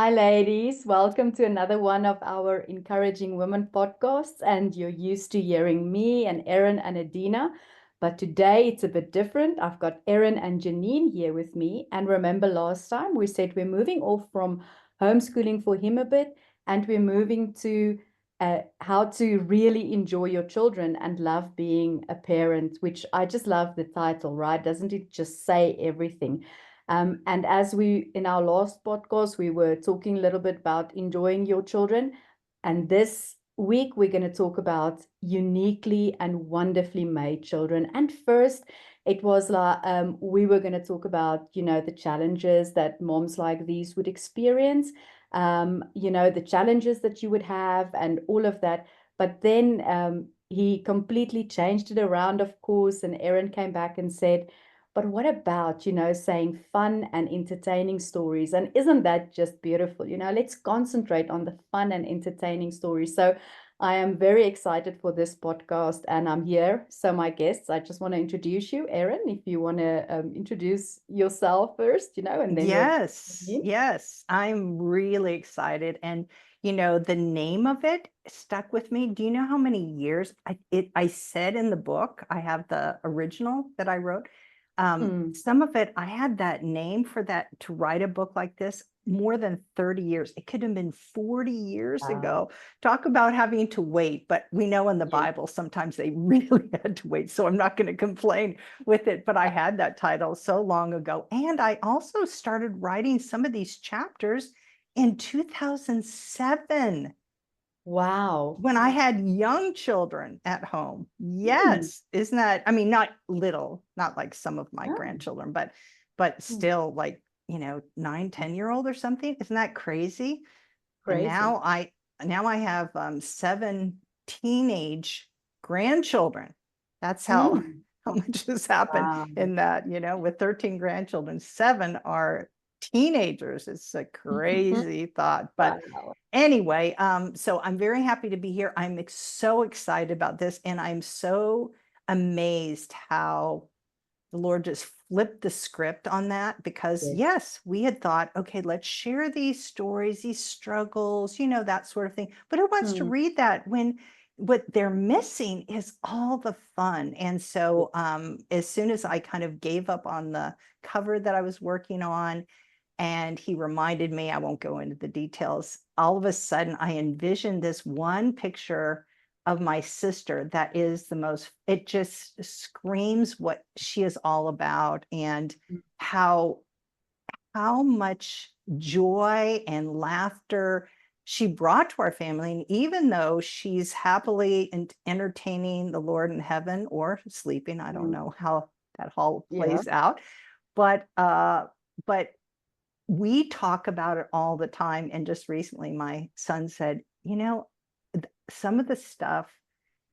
Hi, ladies. Welcome to another one of our Encouraging Women podcasts. And you're used to hearing me and Erin and Adina. But today it's a bit different. I've got Erin and Janine here with me. And remember, last time we said we're moving off from homeschooling for him a bit, and we're moving to how to really enjoy your children and love being a parent, which I just love the title, right? Doesn't it just say everything? And as we, in our last podcast, we were talking a little bit about enjoying your children. And this week, we're going to talk about uniquely and wonderfully made children. And first, it was like we were going to talk about, the challenges that moms like these would experience, the challenges that you would have and all of that. But then he completely changed it around, of course. And Erin came back and said, but what about, saying fun and entertaining stories? And isn't that just beautiful? Let's concentrate on the fun and entertaining stories. So I am very excited for this podcast and I'm here. So my guests, I just want to introduce you, Erin, if you want to introduce yourself first, and then we'll. Yes, I'm really excited. And the name of it stuck with me. Do you know how many years I said in the book? I have the original that I wrote. Some of it, I had that name for that to write a book like this more than 30 years. It could have been 40 years ago. Talk about having to wait, but we know in the Bible, sometimes they really had to wait. So I'm not going to complain with it, but I had that title so long ago. And I also started writing some of these chapters in 2007. Wow. When I had young children at home. Yes. Isn't that, I mean, not little, not like some of my grandchildren, but still like, 9, 10-year-old or something. Isn't that crazy? And Crazy. now I have 7 teenage grandchildren. That's how much has happened in that, with 13 grandchildren, 7 are teenagers. It's a crazy thought. But anyway, so I'm very happy to be here. I'm so excited about this. And I'm so amazed how the Lord just flipped the script on that, because yes, we had thought, okay, let's share these stories, these struggles, that sort of thing. But who wants to read that when what they're missing is all the fun? And so as soon as I kind of gave up on the cover that I was working on, and he reminded me, I won't go into the details, all of a sudden I envisioned this one picture of my sister that is the most, it just screams what she is all about, and how much joy and laughter she brought to our family. And even though she's happily entertaining the Lord in heaven or sleeping, I don't know how that all plays out, but we talk about it all the time. And just recently my son said, some of the stuff,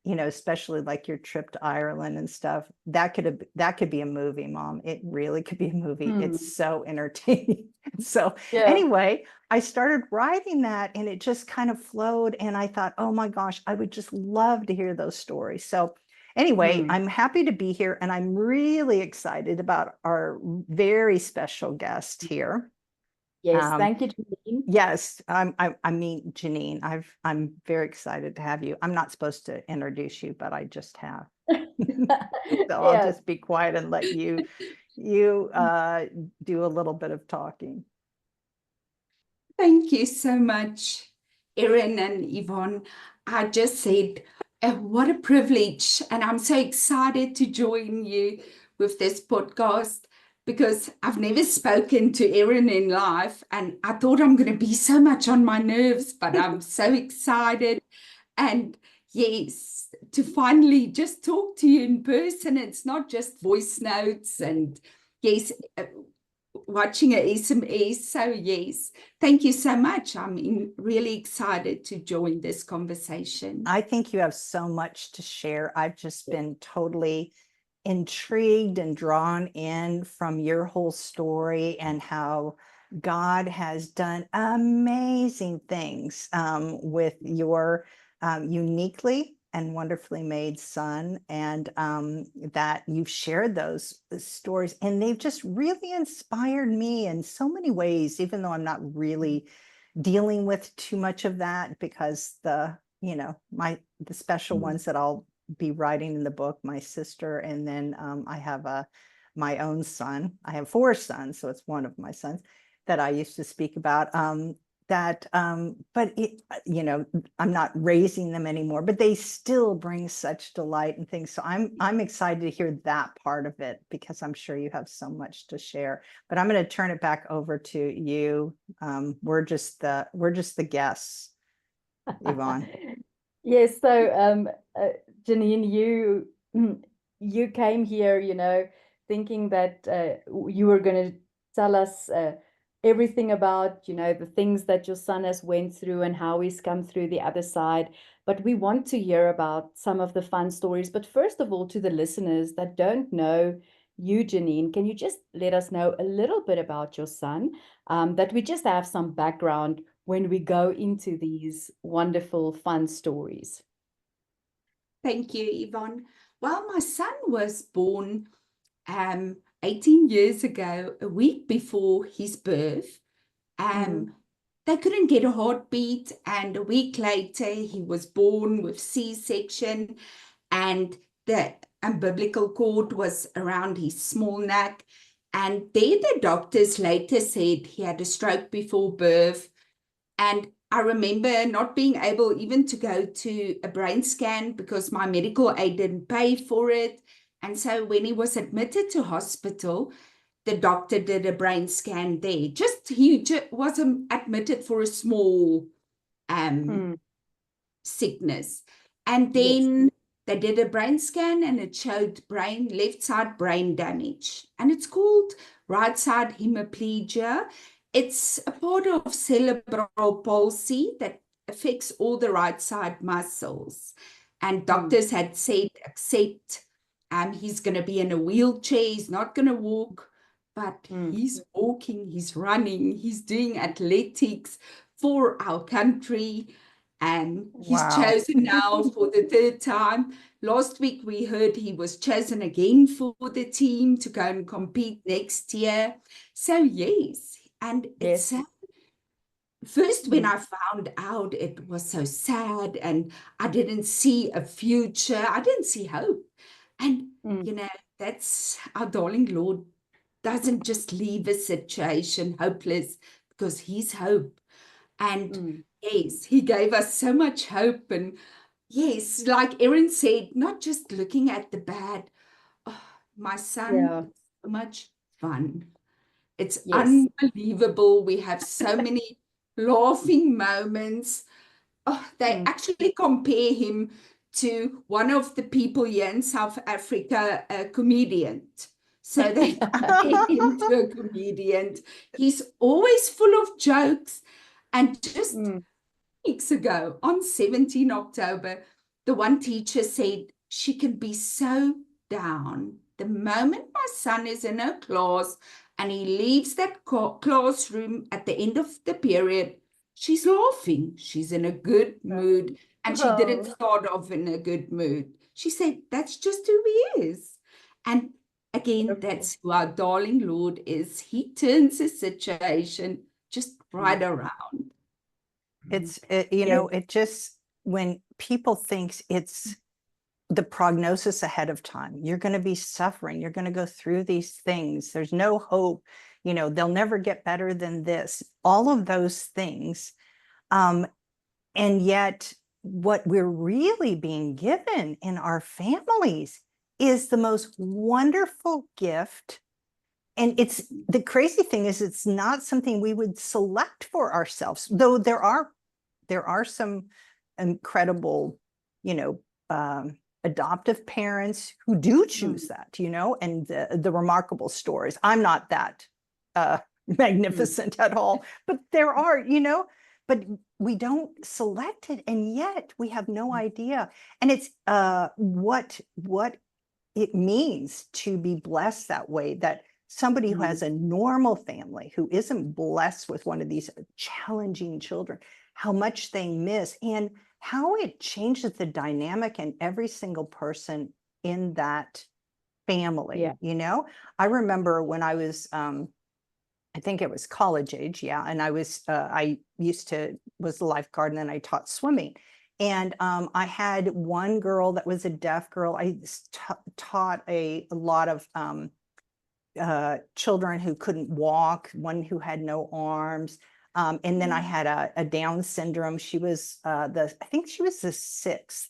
especially like your trip to Ireland and stuff, that could be a movie, Mom. It really could be a movie. It's so entertaining. So anyway, I started writing that and it just kind of flowed. And I thought, oh my gosh, I would just love to hear those stories. So anyway, I'm happy to be here, and I'm really excited about our very special guest here. Yes, thank you, Janine. Yes, I mean, Janine, I'm very excited to have you. I'm not supposed to introduce you, but I just have. So I'll just be quiet and let you do a little bit of talking. Thank you so much, Erin and Yvonne. I just said, what a privilege. And I'm so excited to join you with this podcast, because I've never spoken to Erin in life. And I thought I'm going to be so much on my nerves, but I'm so excited. And yes, to finally just talk to you in person. It's not just voice notes and yes, watching an SMS. So yes, thank you so much. I'm really excited to join this conversation. I think you have so much to share. I've just been totally intrigued and drawn in from your whole story, and how God has done amazing things with your uniquely and wonderfully made son, and that you've shared those stories, and they've just really inspired me in so many ways, even though I'm not really dealing with too much of that, because the special ones that I'll be writing in the book, my sister, and then I have my own son. I have 4 sons, so it's one of my sons that I used to speak about. But I'm not raising them anymore, but they still bring such delight and things. So I'm excited to hear that part of it, because I'm sure you have so much to share. But I'm going to turn it back over to you. We're just the guests, Yvonne. Yes, so Janine, you came here, thinking that you were going to tell us everything about, the things that your son has went through and how he's come through the other side. But we want to hear about some of the fun stories. But first of all, to the listeners that don't know you, Janine, can you just let us know a little bit about your son, that we just have some background when we go into these wonderful, fun stories? Thank you, Yvonne. Well, my son was born 18 years ago, a week before his birth. They couldn't get a heartbeat, and a week later he was born with C-section, and the umbilical cord was around his small neck. And there the doctors later said he had a stroke before birth. And I remember not being able even to go to a brain scan because my medical aid didn't pay for it. And so when he was admitted to hospital, the doctor did a brain scan there. He was admitted for a small sickness. And then they did a brain scan, and it showed left side brain damage. And it's called right side hemiplegia. It's a part of cerebral palsy that affects all the right side muscles. And doctors had said, except he's going to be in a wheelchair, he's not going to walk, but he's walking, he's running, he's doing athletics for our country. And he's chosen now for the 3rd time. Last week, we heard he was chosen again for the team to go and compete next year. So, yes. And it's first, when I found out, it was so sad, and I didn't see a future. I didn't see hope. And, that's our darling Lord doesn't just leave a situation hopeless, because he's hope. And yes, he gave us so much hope. And yes, like Erin said, not just looking at the bad. Oh, my son, so much fun. It's unbelievable. We have so many laughing moments. Oh, they actually compare him to one of the people here in South Africa, a comedian. So they compare him to a comedian. He's always full of jokes. And just weeks ago, on 17 October, the one teacher said she can be so down. The moment my son is in her class and he leaves that classroom at the end of the period, she's laughing. She's in a good mood. And she didn't start off in a good mood. She said, that's just who he is. And again, that's who our darling Lord is. He turns the situation just right around. It's, it just, when people think it's the prognosis ahead of time, you're going to be suffering, you're going to go through these things, there's no hope, they'll never get better than this, all of those things. And yet what we're really being given in our families is the most wonderful gift. And it's the crazy thing is, it's not something we would select for ourselves, though there are some incredible, adoptive parents who do choose that, and the remarkable stories. I'm not that magnificent at all, but there are, but we don't select it, and yet we have no idea. And it's what it means to be blessed that way, that somebody who has a normal family, who isn't blessed with one of these challenging children, how much they miss, and how it changes the dynamic in every single person in that family. I remember when I was I think it was college age. Yeah. And I was a lifeguard, and then I taught swimming. And I had one girl that was a deaf girl. I taught a lot of children who couldn't walk, one who had no arms. And then I had a Down syndrome. She was I think she was the 6th.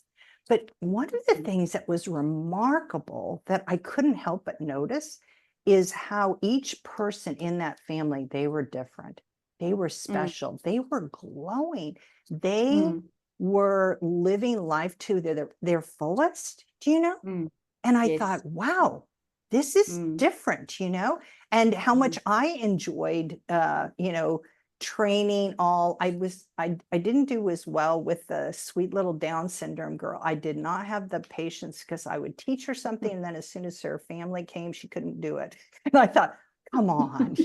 But one of the things that was remarkable that I couldn't help but notice is how each person in that family, they were different. They were special. They were glowing. They were living life to their fullest, do you know? And I thought, wow, this is different, and how much I enjoyed, training I didn't do as well with the sweet little Down syndrome girl. I did not have the patience, because I would teach her something, and then as soon as her family came, she couldn't do it. And I thought, come on,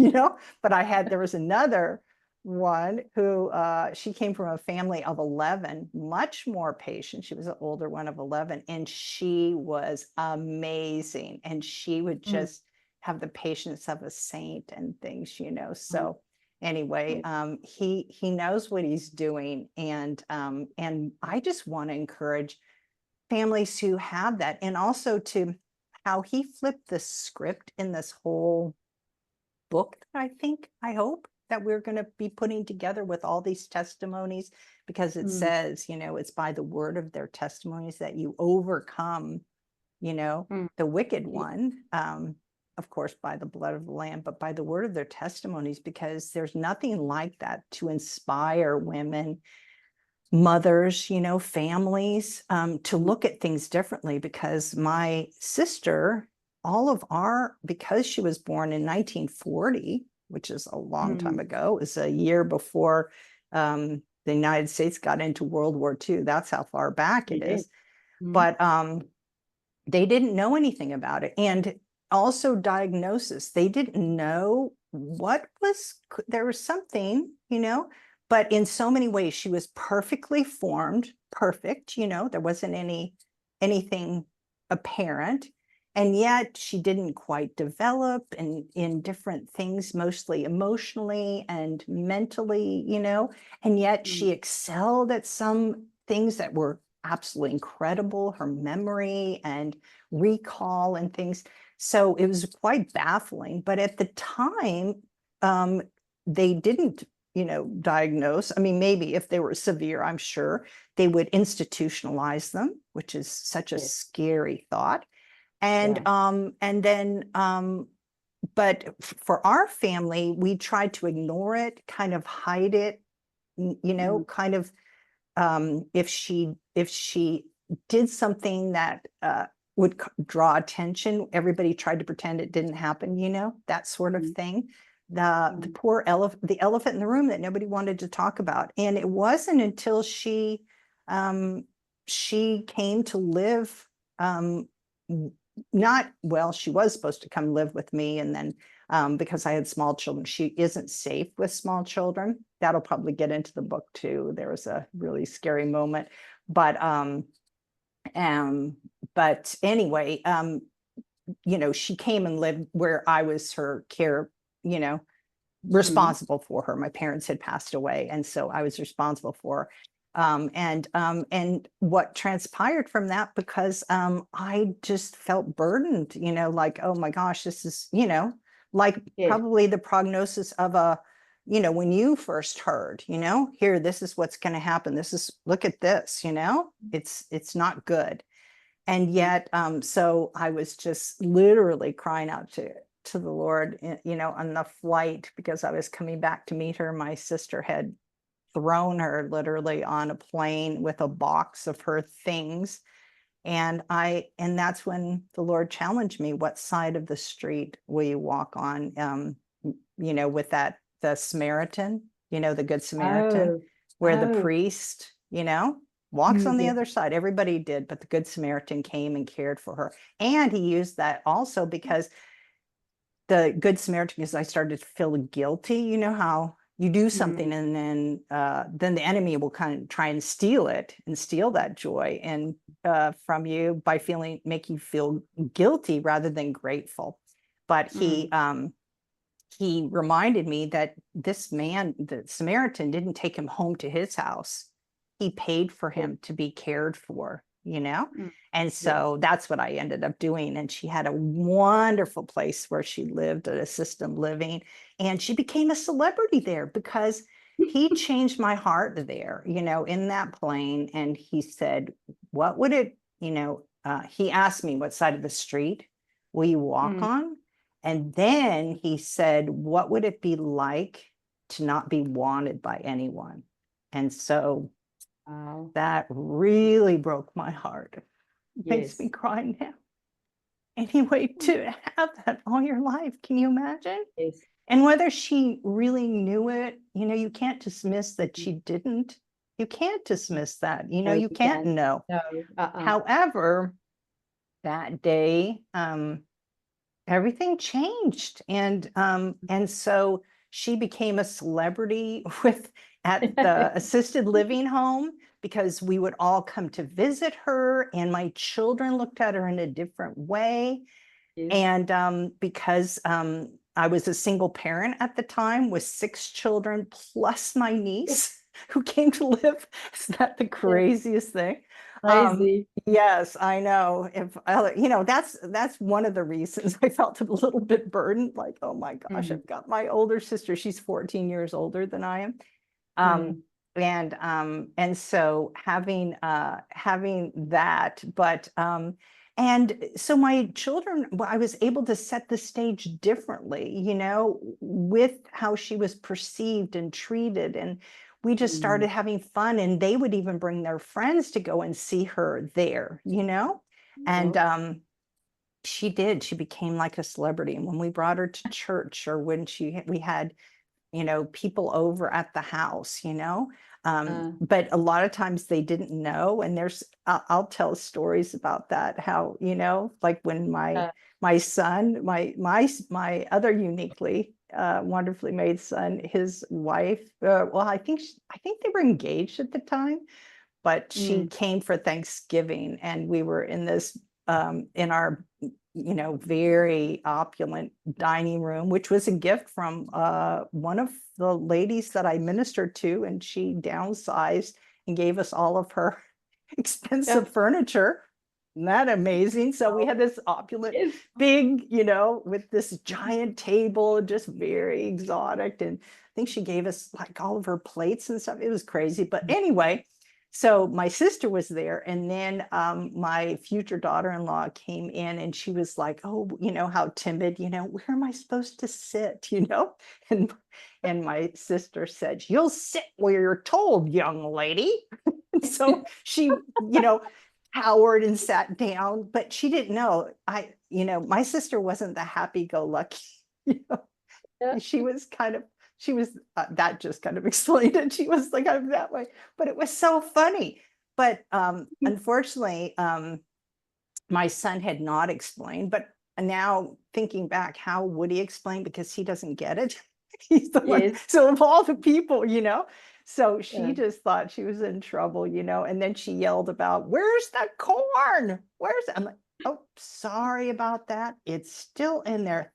but there was another one who she came from a family of 11, much more patient. She was an older one of 11, and she was amazing. And she would just have the patience of a saint and things, So anyway, he knows what he's doing. And I just want to encourage families who have that, and also to how he flipped the script in this whole book that I hope that we're going to be putting together with all these testimonies, because it says, it's by the word of their testimonies that you overcome, the wicked one, of course, by the blood of the Lamb, but by the word of their testimonies, because there's nothing like that to inspire women, mothers, families, to look at things differently. Because my sister, because she was born in 1940, which is a long time ago, is a year before the United States got into World War II. That's how far back it is. But they didn't know anything about it. And also diagnosis. They didn't know there was something, but in so many ways, she was perfectly formed, perfect, there wasn't anything apparent. And yet she didn't quite develop in different things, mostly emotionally and mentally, and yet she excelled at some things that were absolutely incredible, her memory and recall and things. So it was quite baffling. But at the time, they didn't, diagnose. I mean, maybe if they were severe, I'm sure they would institutionalize them, which is such a scary thought. And then, but for our family, we tried to ignore it, kind of hide it, kind of, if she did something that would draw attention, everybody tried to pretend it didn't happen, that sort of thing. The poor the elephant in the room that nobody wanted to talk about. And it wasn't until she came to live, she was supposed to come live with me, and then because I had small children, she isn't safe with small children. That'll probably get into the book too. There was a really scary moment, but anyway, she came and lived where I was her care, responsible for her. My parents had passed away, and so I was responsible for her. And what transpired from that, because I just felt burdened, like, oh my gosh, this is, probably the prognosis of when you first heard, here, this is what's going to happen. Look at this, it's not good. And yet, so I was just literally crying out to the Lord, on the flight, because I was coming back to meet her. My sister had thrown her literally on a plane with a box of her things. And that's when the Lord challenged me, what side of the street will you walk on? With the Samaritan, the Good Samaritan, where the priest, walks on the other side. Everybody did, but the Good Samaritan came and cared for her. And he used that also because the Good Samaritan, because I started to feel guilty, how you do something and then the enemy will kind of try and steal that joy and from you by make you feel guilty rather than grateful. But he he reminded me that this man, the Samaritan, didn't take him home to his house. He paid for him to be cared for, you know? And so that's what I ended up doing. And she had a wonderful place where she lived, at assisted living. And she became a celebrity there because he changed my heart there, you know, in that plane. And he said, what would it, you know, he asked me, what side of the street will you walk on? And then he said, what would it be like to not be wanted by anyone? And so that really broke my heart. Makes me cry now. Anyway, to have that all your life, can you imagine? Yes. And whether she really knew it, you know, you can't dismiss that she didn't. You can't dismiss that. You know, you can't know. No. However, that day, everything changed. And so she became a celebrity at the assisted living home, because we would all come to visit her, and my children looked at her in a different way. And because I was a single parent at the time with 6 children plus my niece who came to live. Is that the craziest thing? Crazy. Yes, I know. If you know, that's one of the reasons I felt a little bit burdened. Like, oh my gosh, I've got my older sister. She's 14 years older than I am. And so having that, but and so my children, I was able to set the stage differently, you know, with how she was perceived and treated. And we just started having fun, and they would even bring their friends to go and see her there, you know. And she became like a celebrity. And when we brought her to church, or when we had, you know, people over at the house, you know, but a lot of times they didn't know. And I'll tell stories about that, how, you know, like when my son, my other uniquely wonderfully made son, his wife, well, I think they were engaged at the time, but she came for Thanksgiving, and we were in this in our, you know, very opulent dining room, which was a gift from one of the ladies that I ministered to, and she downsized and gave us all of her expensive furniture. Isn't that amazing? So we had this opulent, big, you know, with this giant table, just very exotic. And I think she gave us like all of her plates and stuff. It was crazy. But anyway, so my sister was there, and then my future daughter-in-law came in, and she was like, oh, you know, how timid, you know, where am I supposed to sit, you know? And my sister said, you'll sit where you're told, young lady. And so she, you know, cowered and sat down, but she didn't know. You know, my sister wasn't the happy-go-lucky, you know. She was that just kind of explained it. She was like, I'm that way, but it was so funny. But unfortunately, my son had not explained, but now thinking back, how would he explain? Because he doesn't get it. He's the one. So of all the people, you know, so she just thought she was in trouble, you know, and then she yelled about, where's the corn? I'm like, oh, sorry about that. It's still in there,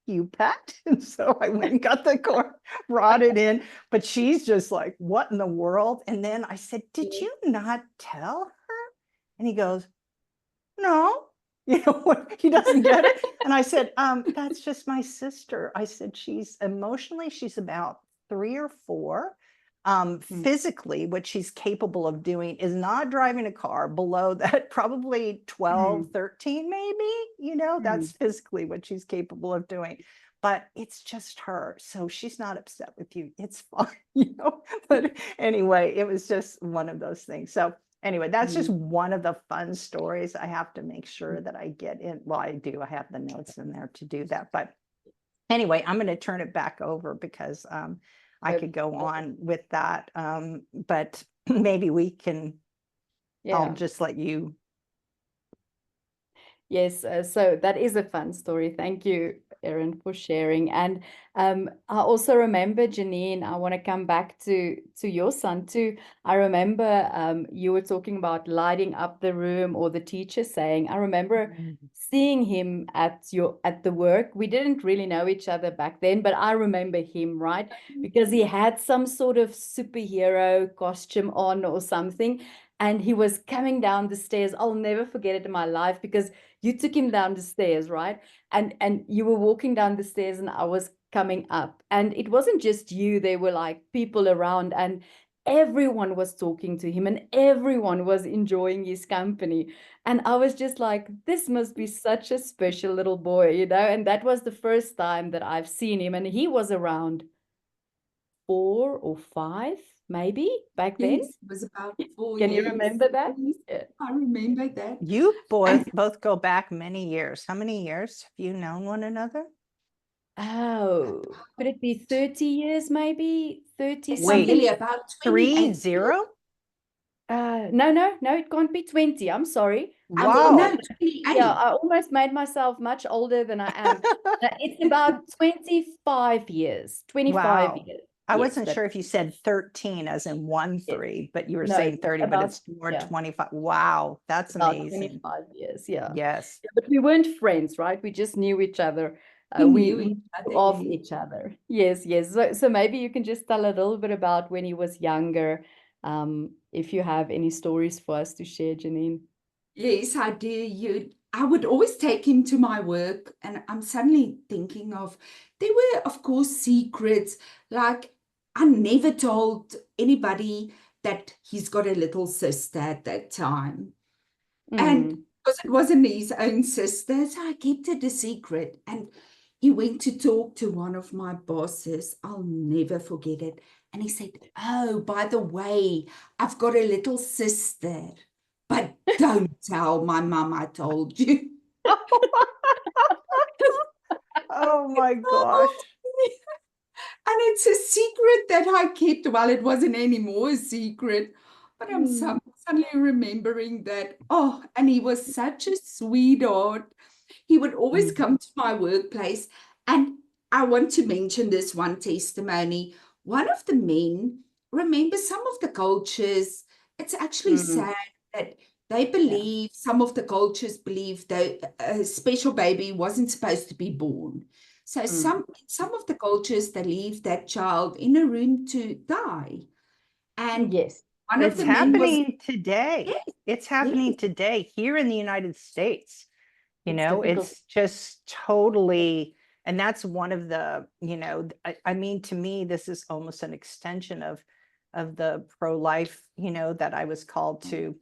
you pet. And so I went and got the corn, brought it in, but she's just like, what in the world? And then I said, did you not tell her? And he goes, no, you know, he doesn't get it. And I said, that's just my sister. I said, she's about 3 or 4. Physically, what she's capable of doing is not driving a car below that, probably 12, 13, maybe, you know, that's physically what she's capable of doing. But it's just her. So she's not upset with you. It's fine, you know. But anyway, it was just one of those things. So anyway, that's just one of the fun stories. I have to make sure that I get in. Well, I do. I have the notes in there to do that. But anyway, I'm going to turn it back over, because I could go on with that. But maybe we can, I'll just let you. Yes, so that is a fun story. Thank you, Erin, for sharing. And I also remember, Janine, I want to come back to your son too. I remember you were talking about lighting up the room, or the teacher saying, I remember seeing him at the work. We didn't really know each other back then, but I remember him, right? Because he had some sort of superhero costume on or something. And he was coming down the stairs. I'll never forget it in my life, because you took him down the stairs, right? And you were walking down the stairs and I was coming up. And it wasn't just you, there were like people around, and everyone was talking to him and everyone was enjoying his company. And I was just like, this must be such a special little boy, you know? And that was the first time that I've seen him. And he was around 4 or 5, maybe back then. Yes, it was about 4 Can you years. remember that? Yes, Yeah. I remember that. You And both go back many years. How many years have you known one another? Oh, could it be 30 years, maybe? 30 it's Wait. something? really about 30? 28 years. No, it can't be 20. I'm sorry. I think, no, Wow. 28. Yeah, I almost made myself much older than I am. It's about 25 years. 25 Wow. years. I Yes, wasn't that, sure if you said 13 as in 1 yes. 3, but you were No, saying 30, but about, it's more yeah, 25. Wow, that's about amazing. 25 years. Yeah. Yes. Yeah, but we weren't friends, right? We just knew each other. We knew We each knew other, of yes. each other. Yes, yes. So maybe you can just tell a little bit about when he was younger, if you have any stories for us to share, Janine. Yes, I do. I would always take him to my work, and I'm suddenly thinking of, there were, of course, secrets. Like, I never told anybody that he's got a little sister at that time. And Mm. because it wasn't his own sister, so I kept it a secret. And he went to talk to one of my bosses. I'll never forget it. And he said, "Oh, by the way, I've got a little sister, but don't tell my mum I told you." Oh my gosh. And it's a secret that I kept. Well, it wasn't anymore a secret, but I'm Mm. suddenly remembering that. Oh, and he was such a sweetheart. He would always Mm. come to my workplace. And I want to mention this one testimony. One of the men, remember some of the cultures, it's actually Mm. sad that they Yeah. believe, some of the cultures believe that a special baby wasn't supposed to be born. So Mm. some of the cultures, they leave that child in a room to die. And Yes. one of It's the men was, happening today. yes, It's yes, happening today here in the United States. You It's know, difficult. it's just totally, and that's one of the, I mean, to me, this is almost an extension of the pro-life, that I was called to,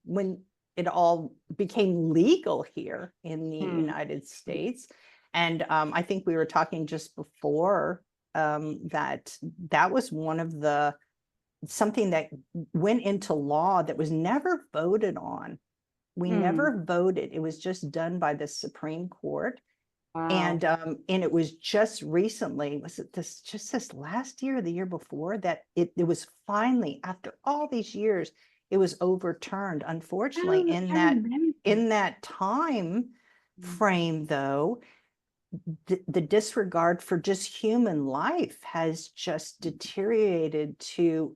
when it all became legal here in the Mm. United States. And I think we were talking just before that was one of the something that went into law that was never voted on. We Mm. never voted. It was just done by the Supreme Court. Wow. And it was just recently, was it this last year or the year before, that it was finally, after all these years, it was overturned. Unfortunately, Oh, I remember. in that time frame, though, the disregard for just human life has just deteriorated to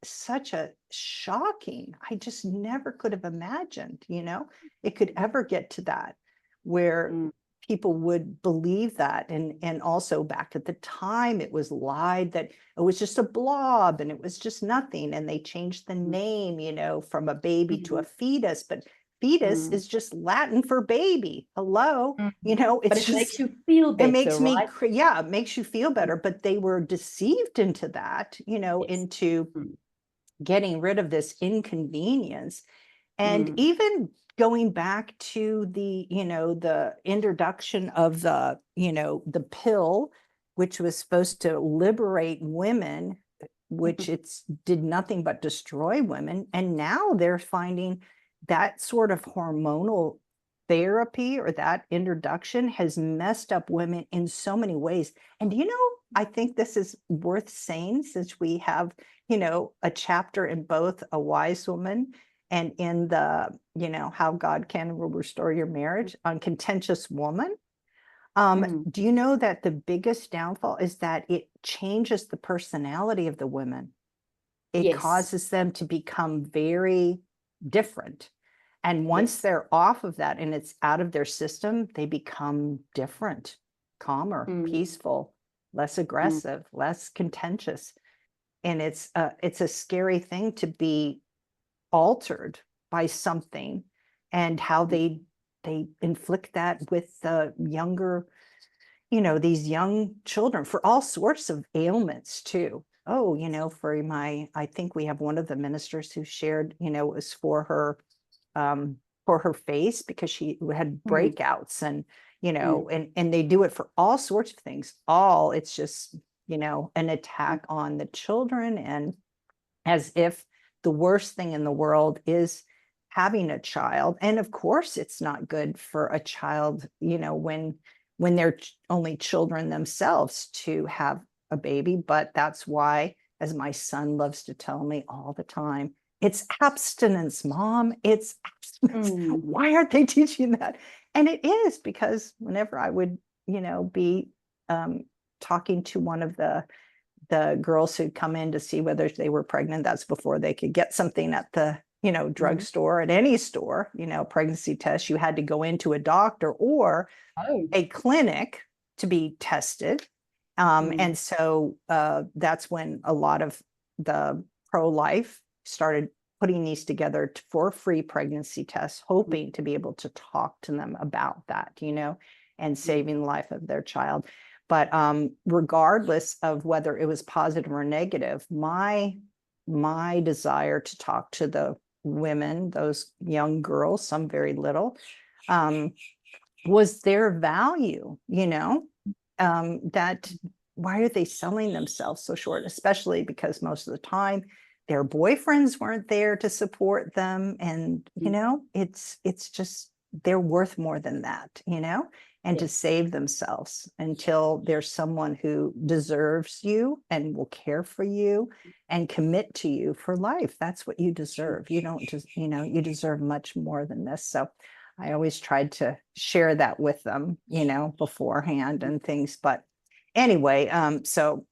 such a shocking, I just never could have imagined, it could ever get to that, where Mm. people would believe that. And also back at the time, it was lied that it was just a blob and it was just nothing. And they changed the name, from a baby to a fetus, but fetus Mm. is just Latin for baby. Hello. Mm. But It's it makes just, you feel it better, makes me, right? yeah, it makes you feel better, but they were deceived into that, Yes. into Mm. getting rid of this inconvenience. And Mm. even going back to the introduction of the pill, which was supposed to liberate women, which it's did nothing but destroy women. And now they're finding that sort of hormonal therapy, or that introduction, has messed up women in so many ways. And I think this is worth saying, since we have a chapter in both A Wise Woman And in the, how God can and will restore your marriage on Contentious Woman, do you know that the biggest downfall is that it changes the personality of the women? It Yes. causes them to become very different. And once Yes. they're off of that and it's out of their system, they become different, calmer, peaceful, less aggressive, less contentious. And it's a scary thing to be altered by something, and how they inflict that with the younger, these young children for all sorts of ailments too. Oh, I think we have one of the ministers who shared, it was for her face, because she had breakouts, and and they do it for all sorts of things. It's just, an attack on the children, and as if the worst thing in the world is having a child. And of course, it's not good for a child, when they're only children themselves, to have a baby. But that's why, as my son loves to tell me all the time, it's abstinence, Mom. It's abstinence. Why aren't they teaching that? And it is, because whenever I would, be talking to one of the girls who'd come in to see whether they were pregnant, that's before they could get something at the, drugstore, at any store, pregnancy test, you had to go into a doctor or a clinic to be tested. And so that's when a lot of the pro-life started putting these together for free pregnancy tests, hoping to be able to talk to them about that, and saving the life of their child. But regardless of whether it was positive or negative, my desire to talk to the women, those young girls, some very little, was their value, that why are they selling themselves so short, especially because most of the time their boyfriends weren't there to support them. And, it's just, they're worth more than that, and to save themselves until there's someone who deserves you and will care for you and commit to you for life. That's what you deserve. You don't just, you deserve much more than this. So I always tried to share that with them, beforehand and things. But anyway, so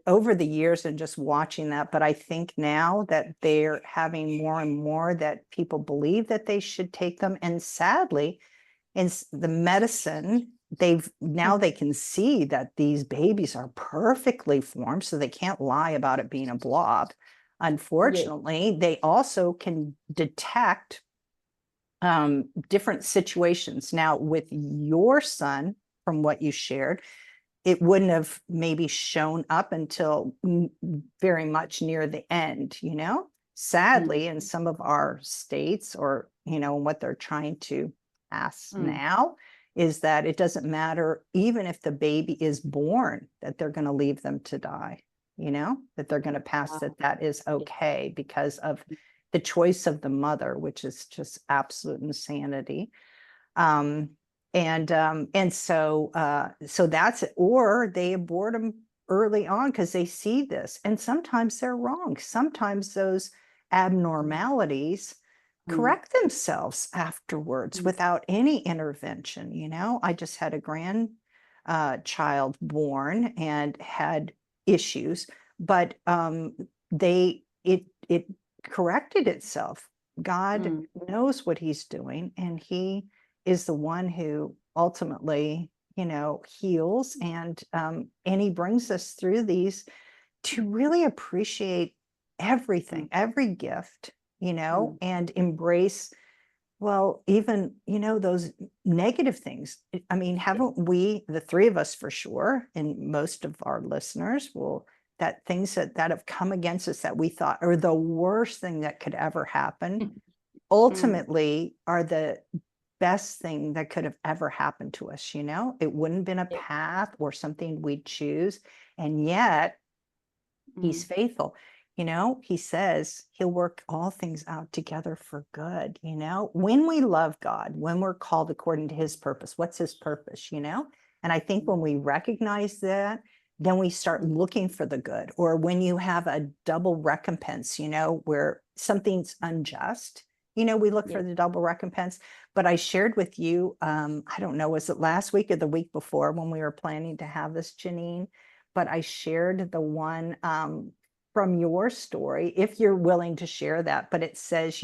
over the years and just watching that, but I think now that they're having more and more that people believe that they should take them. And sadly, in the medicine, they can see that these babies are perfectly formed, so they can't lie about it being a blob. Unfortunately, they also can detect different situations. Now, with your son, from what you shared, it wouldn't have maybe shown up until very much near the end, sadly, in some of our states, or, what they're trying to pass now is that it doesn't matter, even if the baby is born, that they're going to leave them to die, that they're going to pass that is okay because of the choice of the mother, which is just absolute insanity. And so that's it. Or they abort them early on because they see this, and sometimes they're wrong. Sometimes those abnormalities correct themselves afterwards without any intervention. I just had a grandchild born and had issues, but it corrected itself. God knows what he's doing, and he is the one who ultimately, heals, and he brings us through these to really appreciate everything, every gift, and embrace, well, even, those negative things. I mean, haven't we, the three of us for sure, and most of our listeners will, that things that have come against us that we thought are the worst thing that could ever happen, ultimately are the best thing that could have ever happened to us. It wouldn't have been a path or something we'd choose. And yet he's faithful. He says he'll work all things out together for good. When we love God, when we're called according to his purpose, what's his purpose, And I think when we recognize that, then we start looking for the good. Or when you have a double recompense, where something's unjust, we look for the double recompense. But I shared with you, I don't know, was it last week or the week before when we were planning to have this, Janine? But I shared the one from your story, if you're willing to share that. But it says,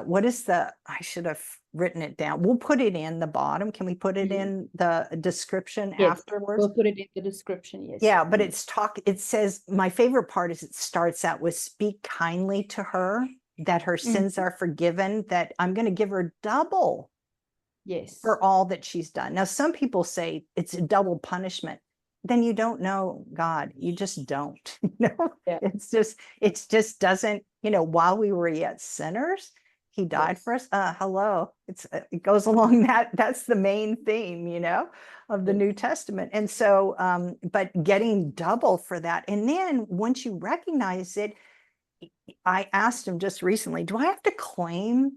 what is I should have written it down. We'll put it in the bottom. Can we put it in the description afterwards? We'll put it in the description, yes. Yeah, but it says, my favorite part is it starts out with, speak kindly to her, that her sins are forgiven, that I'm going to give her double for all that she's done. Now, some people say it's a double punishment. Then you don't know God. You just don't. It just doesn't, while we were yet sinners, he died for us. Hello. It goes along that's the main theme, of the New Testament. And so, but getting double for that. And then once you recognize it, I asked him just recently, do I have to claim,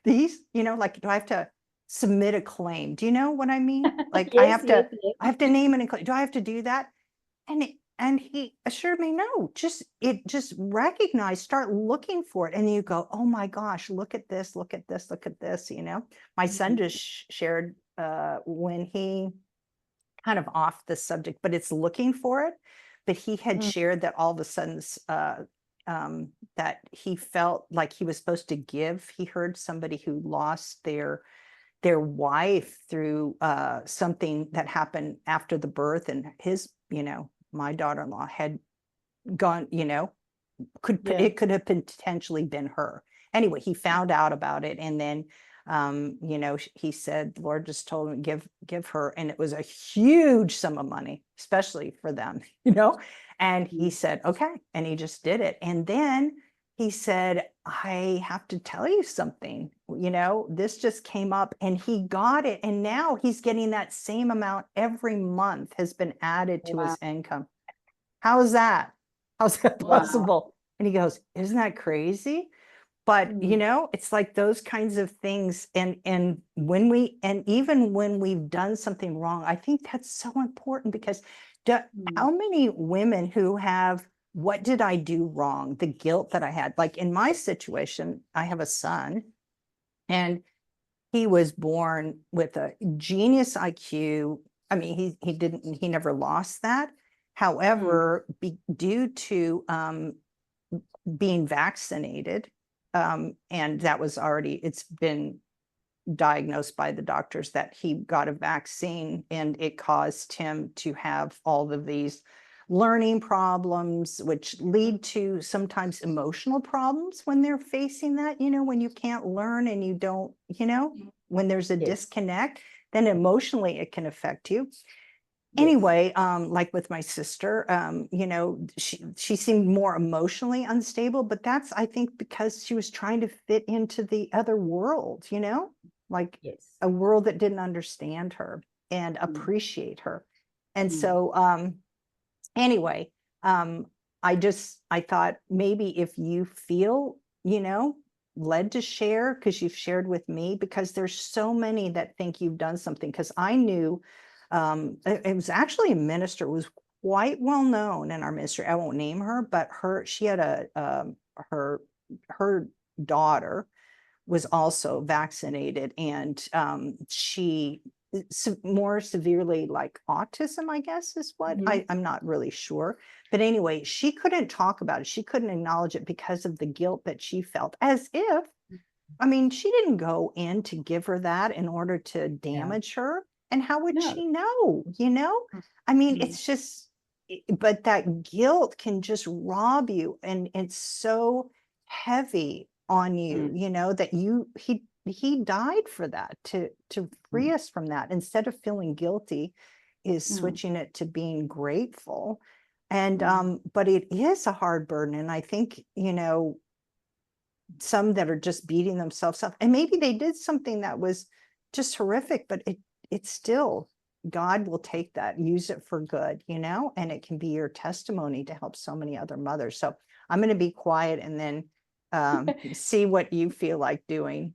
these, like, do I have to submit a claim? Do you know what I mean? Like, I have to name it and claim. Do I have to do that? And he assured me, no, just recognize, start looking for it. And you go, oh my gosh, look at this, look at this, look at this, My son just shared when he kind of off the subject, but it's looking for it. But he had shared that all of a sudden that he felt like he was supposed to give. He heard somebody who lost their wife through something that happened after the birth, and his, my daughter-in-law had gone, it could have potentially been her. Anyway, he found out about it, and then he said, the Lord just told him, give her, and it was a huge sum of money, especially for them, and he said, okay, and he just did it. And then he said, I have to tell you something, this just came up, and he got it. And now he's getting that same amount every month has been added to his income. How is that? How's that possible? And he goes, isn't that crazy? But, it's like those kinds of things. And even when we've done something wrong, I think that's so important, because how many women who have, what did I do wrong? The guilt that I had, like in my situation, I have a son, and he was born with a genius IQ. I mean, he never lost that. However, due to being vaccinated, and that was it's been diagnosed by the doctors that he got a vaccine, and it caused him to have all of these learning problems, which lead to sometimes emotional problems when they're facing that, when you can't learn and you don't, when there's a disconnect, then emotionally it can affect you. Anyway, like with my sister, she seemed more emotionally unstable, but that's, I think, because she was trying to fit into the other world, like a world that didn't understand her and appreciate her. And so, anyway, I thought maybe if you feel, led to share, because you've shared with me, because there's so many that think you've done something. Because I knew it was actually a minister who was quite well known in our ministry. I won't name her, but she had her daughter was also vaccinated, and she more severely, like autism, I guess is what I'm not really sure. But anyway, she couldn't talk about it. She couldn't acknowledge it because of the guilt that she felt, as if, I mean, she didn't go in to give her that in order to damage her. And how would she know, I mean, it's just, but that guilt can just rob you. And it's so heavy on you, that he died for that, to free us from that. Instead of feeling guilty, is switching it to being grateful. And, but it is a hard burden. And I think, some that are just beating themselves up, and maybe they did something that was just horrific, but it's still, God will take that, use it for good, and it can be your testimony to help so many other mothers. So I'm going to be quiet and then see what you feel like doing,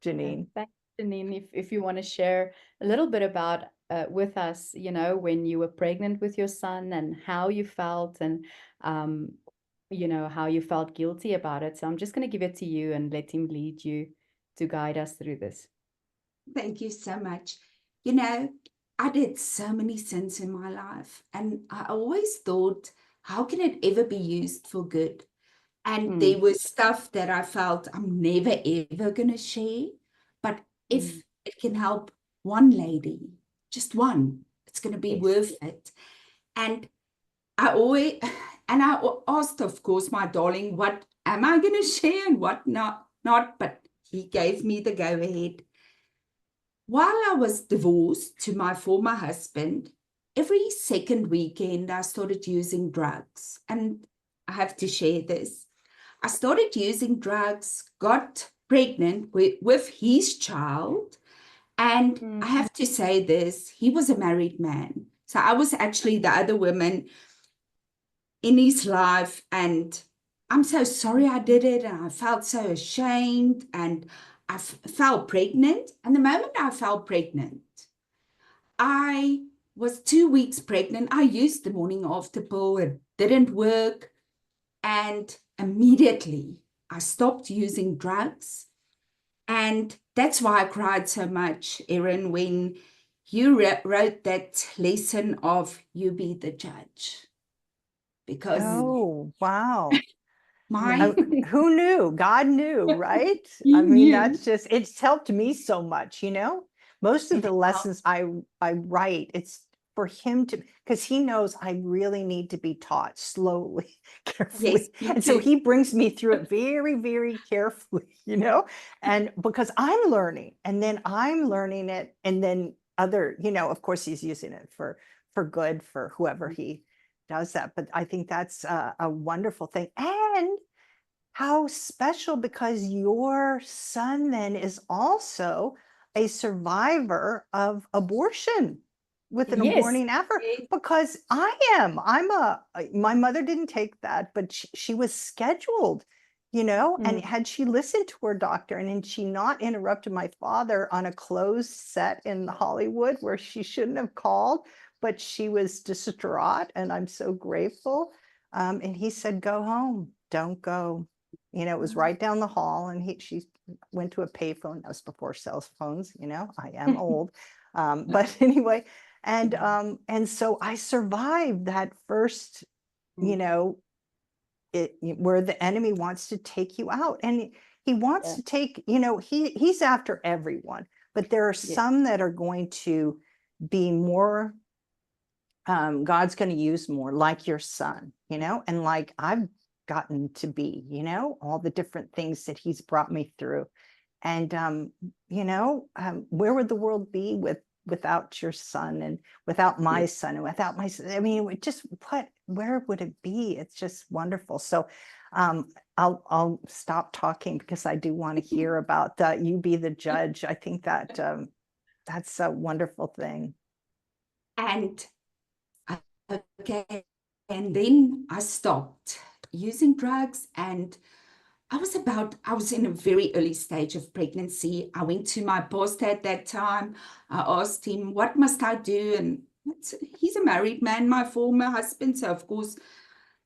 Janine. Thanks, Janine. If you want to share a little bit about with us, when you were pregnant with your son and how you felt, and you know, how you felt guilty about it. So I'm just going to give it to you and let him lead you to guide us through this. Thank you so much. You know, I did so many sins in my life, and I always thought, how can it ever be used for good? And there was stuff that I felt I'm never ever going to share. But if it can help one lady, just one, it's going to be worth it. And I always, and I asked, of course, my darling, what am I going to share and what not? But he gave me the go ahead. While I was divorced to my former husband, every second weekend I started using drugs. And I have to share this. I started using drugs, got pregnant with his child. And I have to say this, he was a married man. So I was actually the other woman in his life. And I'm so sorry I did it. And I felt so ashamed. And I fell pregnant. And the moment I fell pregnant, I was 2 weeks pregnant. I used the morning after pill. It didn't work. And immediately I stopped using drugs. And that's why I cried so much, Erin, when you wrote that lesson of you be the judge. Because Oh, wow. my Who knew? God knew, right? he I mean, knew. that's just, it's helped me so much, you know? Most of It the lessons I write, it's for him to, because he knows I really need to be taught slowly, carefully. Yes, me And so too. he brings me through it very, very carefully, you know? And because I'm learning, and then I'm learning it, and then other, you know, of course he's using it for good for whoever he does that. But I think that's a wonderful thing. And how special, because your son then is also a survivor of abortion with an Yes. aborting after, Yes. because my mother didn't take that, but she was scheduled, you know, and had she listened to her doctor and had she not interrupted my father on a closed set in Hollywood where she shouldn't have called, but she was distraught, and I'm so grateful. And he said, go home, don't go. You know, it was right down the hall, and she went to a payphone. That was before cell phones, you know, I am old. But anyway, and so I survived that first, you know, where the enemy wants to take you out. And he wants to take, you know, he's after everyone, but there are some that are going to be more, God's going to use more, like your son, you know, and like I've gotten to be, you know, all the different things that he's brought me through. And, you know, where would the world be without your son, and without my son, and without my son? I mean, where would it be? It's just wonderful. So I'll stop talking, because I do want to hear about you be the judge. I think that that's a wonderful thing. And okay, and then I stopped using drugs, and I was in a very early stage of pregnancy. I went to my pastor at that time. I asked him, what must I do? And he's a married man, my former husband. So of course,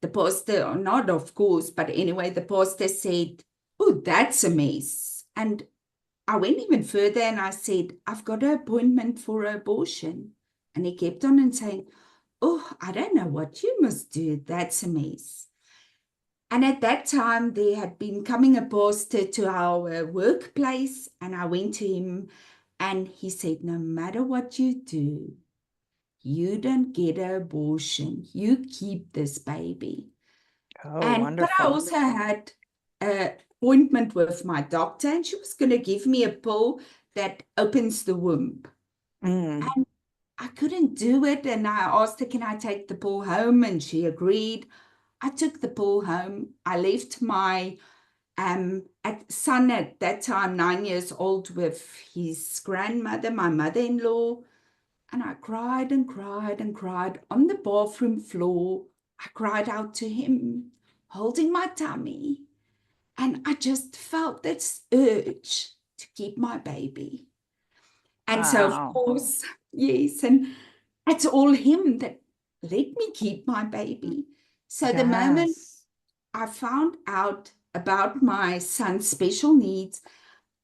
the pastor, or not of course, but anyway, the pastor said, oh, that's a mess. And I went even further and I said, I've got an appointment for an abortion. And he kept on and saying, oh, I don't know what you must do. That's a mess. And at that time, there had been coming a pastor to our workplace, and I went to him, and he said, no matter what you do, you don't get an abortion. You keep this baby. Oh, wonderful. But I also had an appointment with my doctor, and she was going to give me a pill that opens the womb. And I couldn't do it. And I asked her, can I take the pill home? And she agreed. I took the pill home. I left my son at that time, 9 years old, with his grandmother, my mother-in-law. And I cried and cried and cried on the bathroom floor. I cried out to him, holding my tummy. And I just felt this urge to keep my baby. And so, of course, yes, and it's all him that let me keep my baby. So the moment I found out about my son's special needs,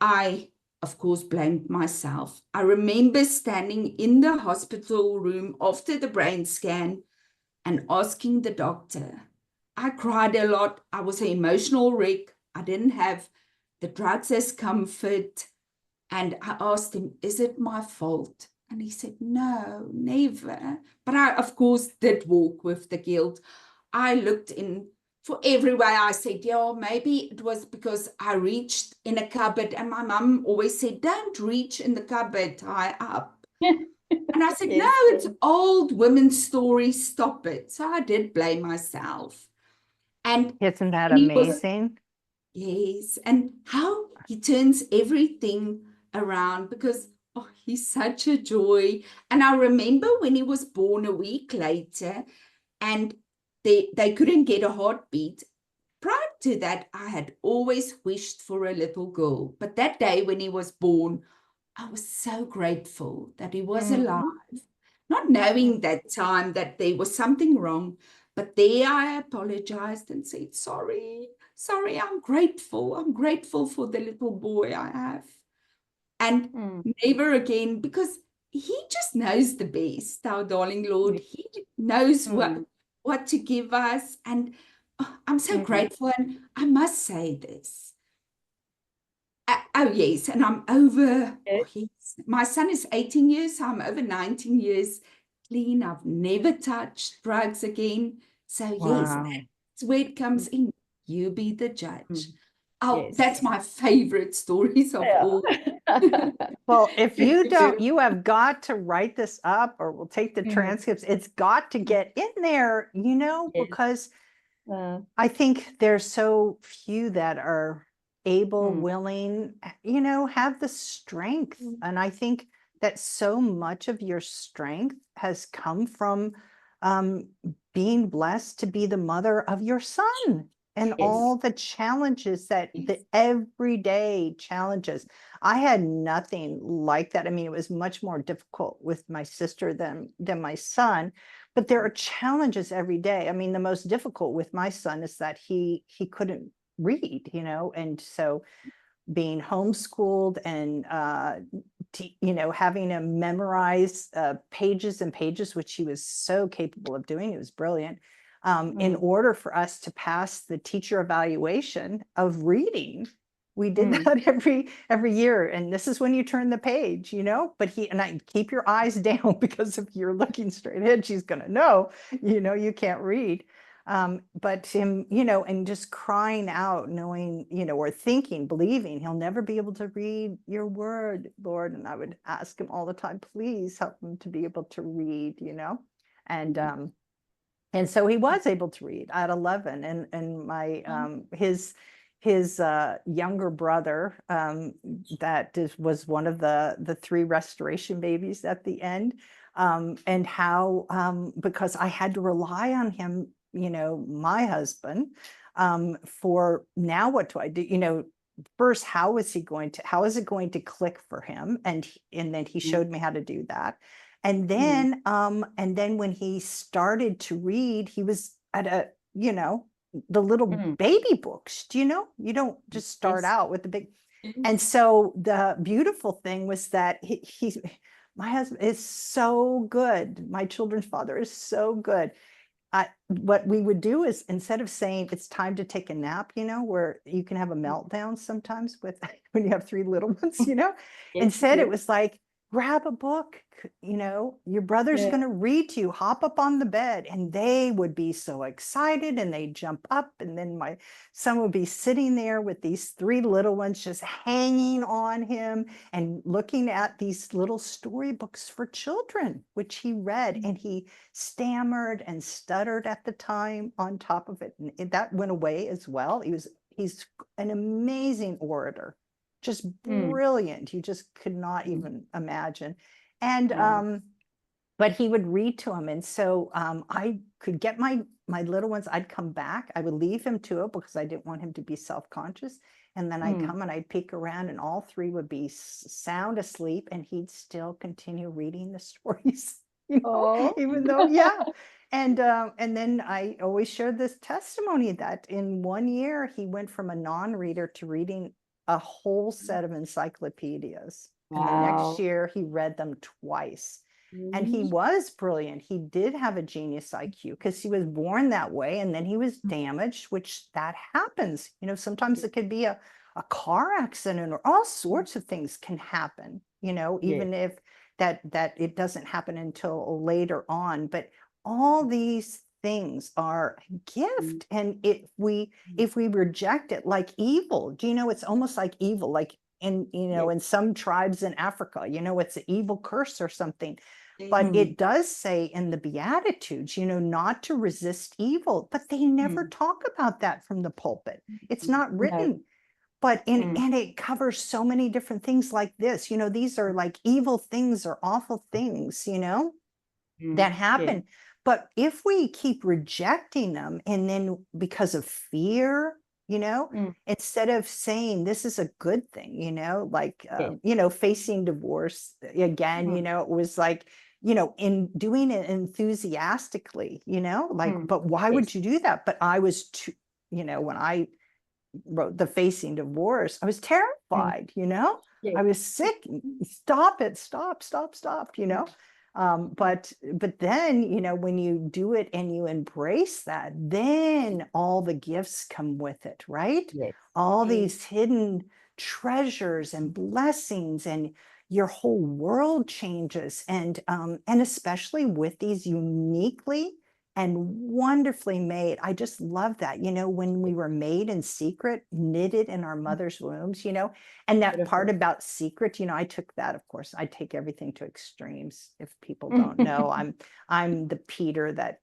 I, of course, blamed myself. I remember standing in the hospital room after the brain scan and asking the doctor. I cried a lot. I was an emotional wreck. I didn't have the drugs as comfort. And I asked him, is it my fault? And he said, no, never. But I, of course, did walk with the guilt. I looked in for every way. I said, yeah, maybe it was because I reached in a cupboard. And my mum always said, don't reach in the cupboard, high up. And I said, Yes. no, it's old women's story, stop it. So I did blame myself. And Isn't that he was, amazing? yes, and how he turns everything around because he's such a joy. And I remember when he was born a week later and they couldn't get a heartbeat. Prior to that, I had always wished for a little girl. But that day when he was born, I was so grateful that he was alive, not knowing that time that there was something wrong. But there I apologized and said, sorry, I'm grateful. I'm grateful for the little boy I have. And never again, because he just knows the best, our darling Lord. He knows what to give us. And I'm so grateful. And I must say this. Oh, yes. And I'm over, yes. My son is 18 years, so I'm over 19 years clean. I've never touched drugs again. So, yes, that's where it comes in. You be the judge. Oh, Yes. that's my favorite stories of all. Well, if you don't, you have got to write this up or we'll take the transcripts. It's got to get in there, because I think there's so few that are able, willing, have the strength. And I think that so much of your strength has come from being blessed to be the mother of your son and all the challenges the everyday challenges. I had nothing like that. I mean, it was much more difficult with my sister than my son, but there are challenges every day. I mean, the most difficult with my son is that he couldn't read, and so being homeschooled and having to memorize pages and pages, which he was so capable of doing. He was brilliant. In order for us to pass the teacher evaluation of reading, we did that every year. And this is when you turn the page, but I keep your eyes down because if you're looking straight ahead, she's going to know, you can't read. But him, and just crying out, knowing, or thinking, believing he'll never be able to read your word, Lord. And I would ask him all the time, please help him to be able to read, and so he was able to read at 11. And my his younger brother was one of the 3 restoration babies at the end, and how because I had to rely on him, my husband, for now what do I do, first how is it going to click for him, and then he showed me how to do that. And then when he started to read, he was at the little baby books. You don't just start out with the big. And so the beautiful thing was that my husband is so good. My children's father is so good. What we would do is, instead of saying it's time to take a nap, where you can have a meltdown sometimes with when you have 3 little ones, instead it was like, grab a book, your brother's going to read to you, hop up on the bed. And they would be so excited and they jump up. And then my son would be sitting there with these 3 little ones just hanging on him and looking at these little storybooks for children, which he read. And he stammered and stuttered at the time on top of it. And that went away as well. He's an amazing orator. Just brilliant. You just could not even imagine. And but he would read to him. And so I could get my little ones, I'd come back. I would leave him to it because I didn't want him to be self-conscious. And then I'd come and I'd peek around and all 3 would be sound asleep and he'd still continue reading the stories. Oh. even though, and then I always share this testimony that in 1 year, he went from a non-reader to reading a whole set of encyclopedias. And the next Wow. year, he read them twice. And he Mm. was brilliant. He did have a genius IQ because he was born that way. And then he was damaged, which that happens. Sometimes it could be a car accident or all sorts of things can happen, Yes. even if that it doesn't happen until later on. But all these things are a gift. And if we reject it like evil, it's almost like evil, like in Yes. in some tribes in Africa, it's an evil curse or something. But Mm. it does say in the Beatitudes, not to resist evil, but they never talk about that from the pulpit. It's not No. written. But and it covers so many different things like this. These are like evil things or awful things, that happen. Yes. But if we keep rejecting them, and then because of fear, instead of saying this is a good thing, like, Yes. facing divorce again, it was like, in doing it enthusiastically, like, but why Yes. would you do that? But I was too, when I wrote the facing divorce, I was terrified, Yes. I was sick. Stop it, stop, but then, when you do it and you embrace that, then all the gifts come with it, right? Yes. All these hidden treasures and blessings, and your whole world changes. And especially with these uniquely and wonderfully made. I just love that, when we were made in secret, knitted in our mother's wombs, and that part Beautiful. about secret, I took that, of course, I take everything to extremes. If people don't know, I'm the Peter that,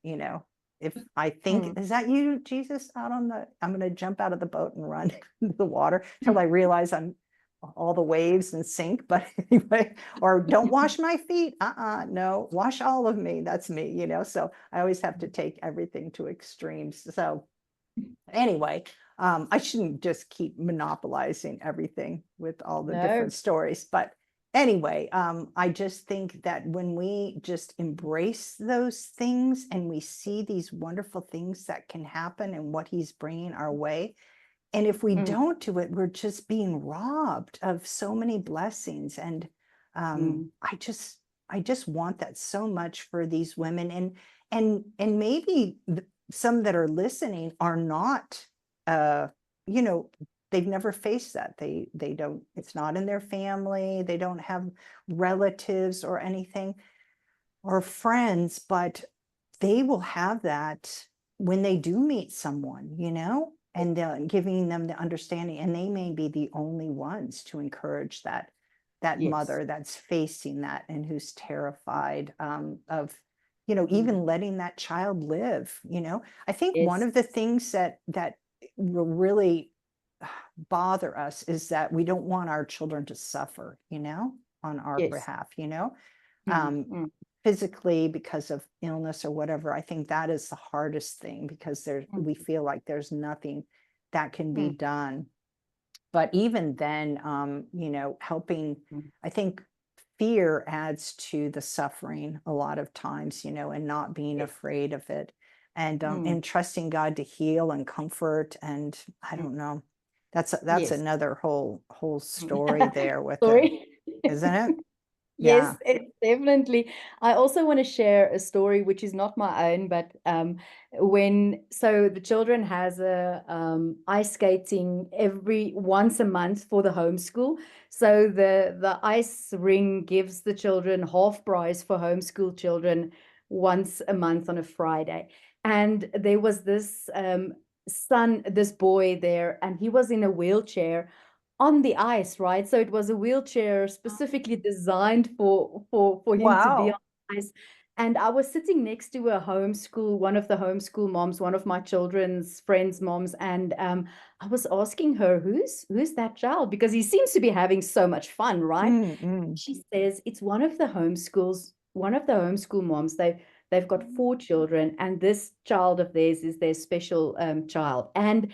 if I think, is that you, Jesus, I'm going to jump out of the boat and run into the water till I realize I'm all the waves and sink. But anyway, or don't wash my feet. No, wash all of me. That's me, so I always have to take everything to extremes. So anyway, I shouldn't just keep monopolizing everything with all the different stories. But anyway, I just think that when we just embrace those things and we see these wonderful things that can happen and what he's bringing our way, and if we don't do it, we're just being robbed of so many blessings. And I just want that so much for these women. And maybe some that are listening are not, they've never faced that. They don't, it's not in their family. They don't have relatives or anything or friends, but they will have that when they do meet someone, and giving them the understanding. And they may be the only ones to encourage that Yes. mother that's facing that and who's terrified of, even letting that child live. I think one Yes. of the things that will really bother us is that we don't want our children to suffer, on our Yes. behalf, physically because of illness or whatever. I think that is the hardest thing, because we feel like there's nothing that can be done. But even then, helping, I think fear adds to the suffering a lot of times, and not being Yes. afraid of it, and trusting God to heal and comfort. And I don't know, that's Yes. another whole story there with it, Story. isn't it? Yes, it's definitely. I also want to share a story which is not my own, but so the children has a ice skating once a month for the homeschool. So the ice ring gives the children half price for homeschool children once a month on a Friday. And there was this this boy there, and he was in a wheelchair on the ice, right? So it was a wheelchair specifically designed for him to be on Wow. the ice. And I was sitting next to one of the homeschool moms, one of my children's friends' moms, and I was asking her, who's that child? Because he seems to be having so much fun, right? She says it's one of the homeschool moms. They've got 4 children, and this child of theirs is their special child. And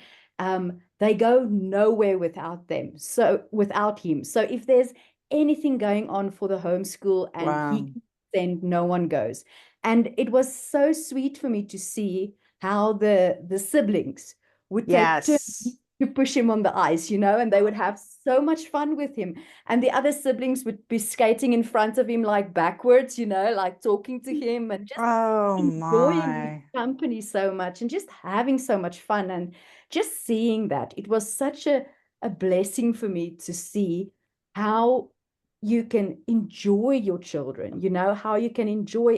they go nowhere without them. So without him. So if there's anything going on for the homeschool and Wow. send, no one goes. And it was so sweet for me to see how the siblings would take turns Yes. to push him on the ice, and they would have so much fun with him. And the other siblings would be skating in front of him, like backwards, like talking to him and just Oh enjoying his my. company so much and just having so much fun. And just seeing that, it was such a blessing for me to see how you can enjoy your children, how you can enjoy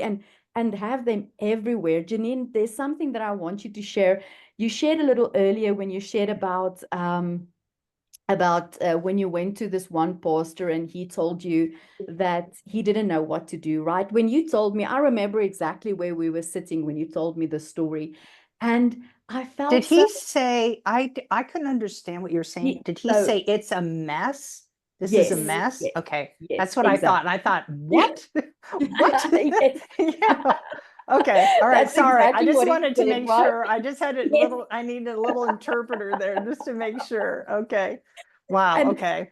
and have them everywhere. Janine, there's something that I want you to share. You shared a little earlier when you shared about when you went to this one pastor and he told you that he didn't know what to do, right? When you told me, I remember exactly where we were sitting when you told me the story. And I Did felt so, he say, I couldn't understand what you're saying. Did he so say it's a mess? This is a yes, mess? yes, Okay. yes, That's what I thought. And exactly. I thought, what? What? Yes. Yeah. Okay. All right. That's Sorry. I exactly just what he wanted to said, make right? sure. I just had a Yes. little, I needed a little interpreter there just to make sure. Okay. Wow. And Okay.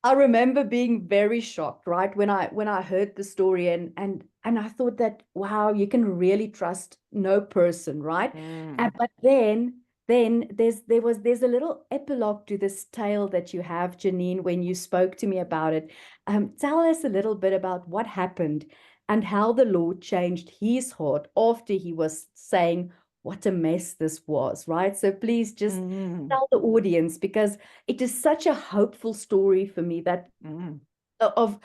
I remember being very shocked, right, when I heard the story and I thought that, wow, you can really trust no person, right? Mm. But then there's a little epilogue to this tale that you have, Janine, when you spoke to me about it. Tell us a little bit about what happened and how the Lord changed his heart after he was saying what a mess this was, right? So please just Mm. tell the audience, because it is such a hopeful story for me that Mm. of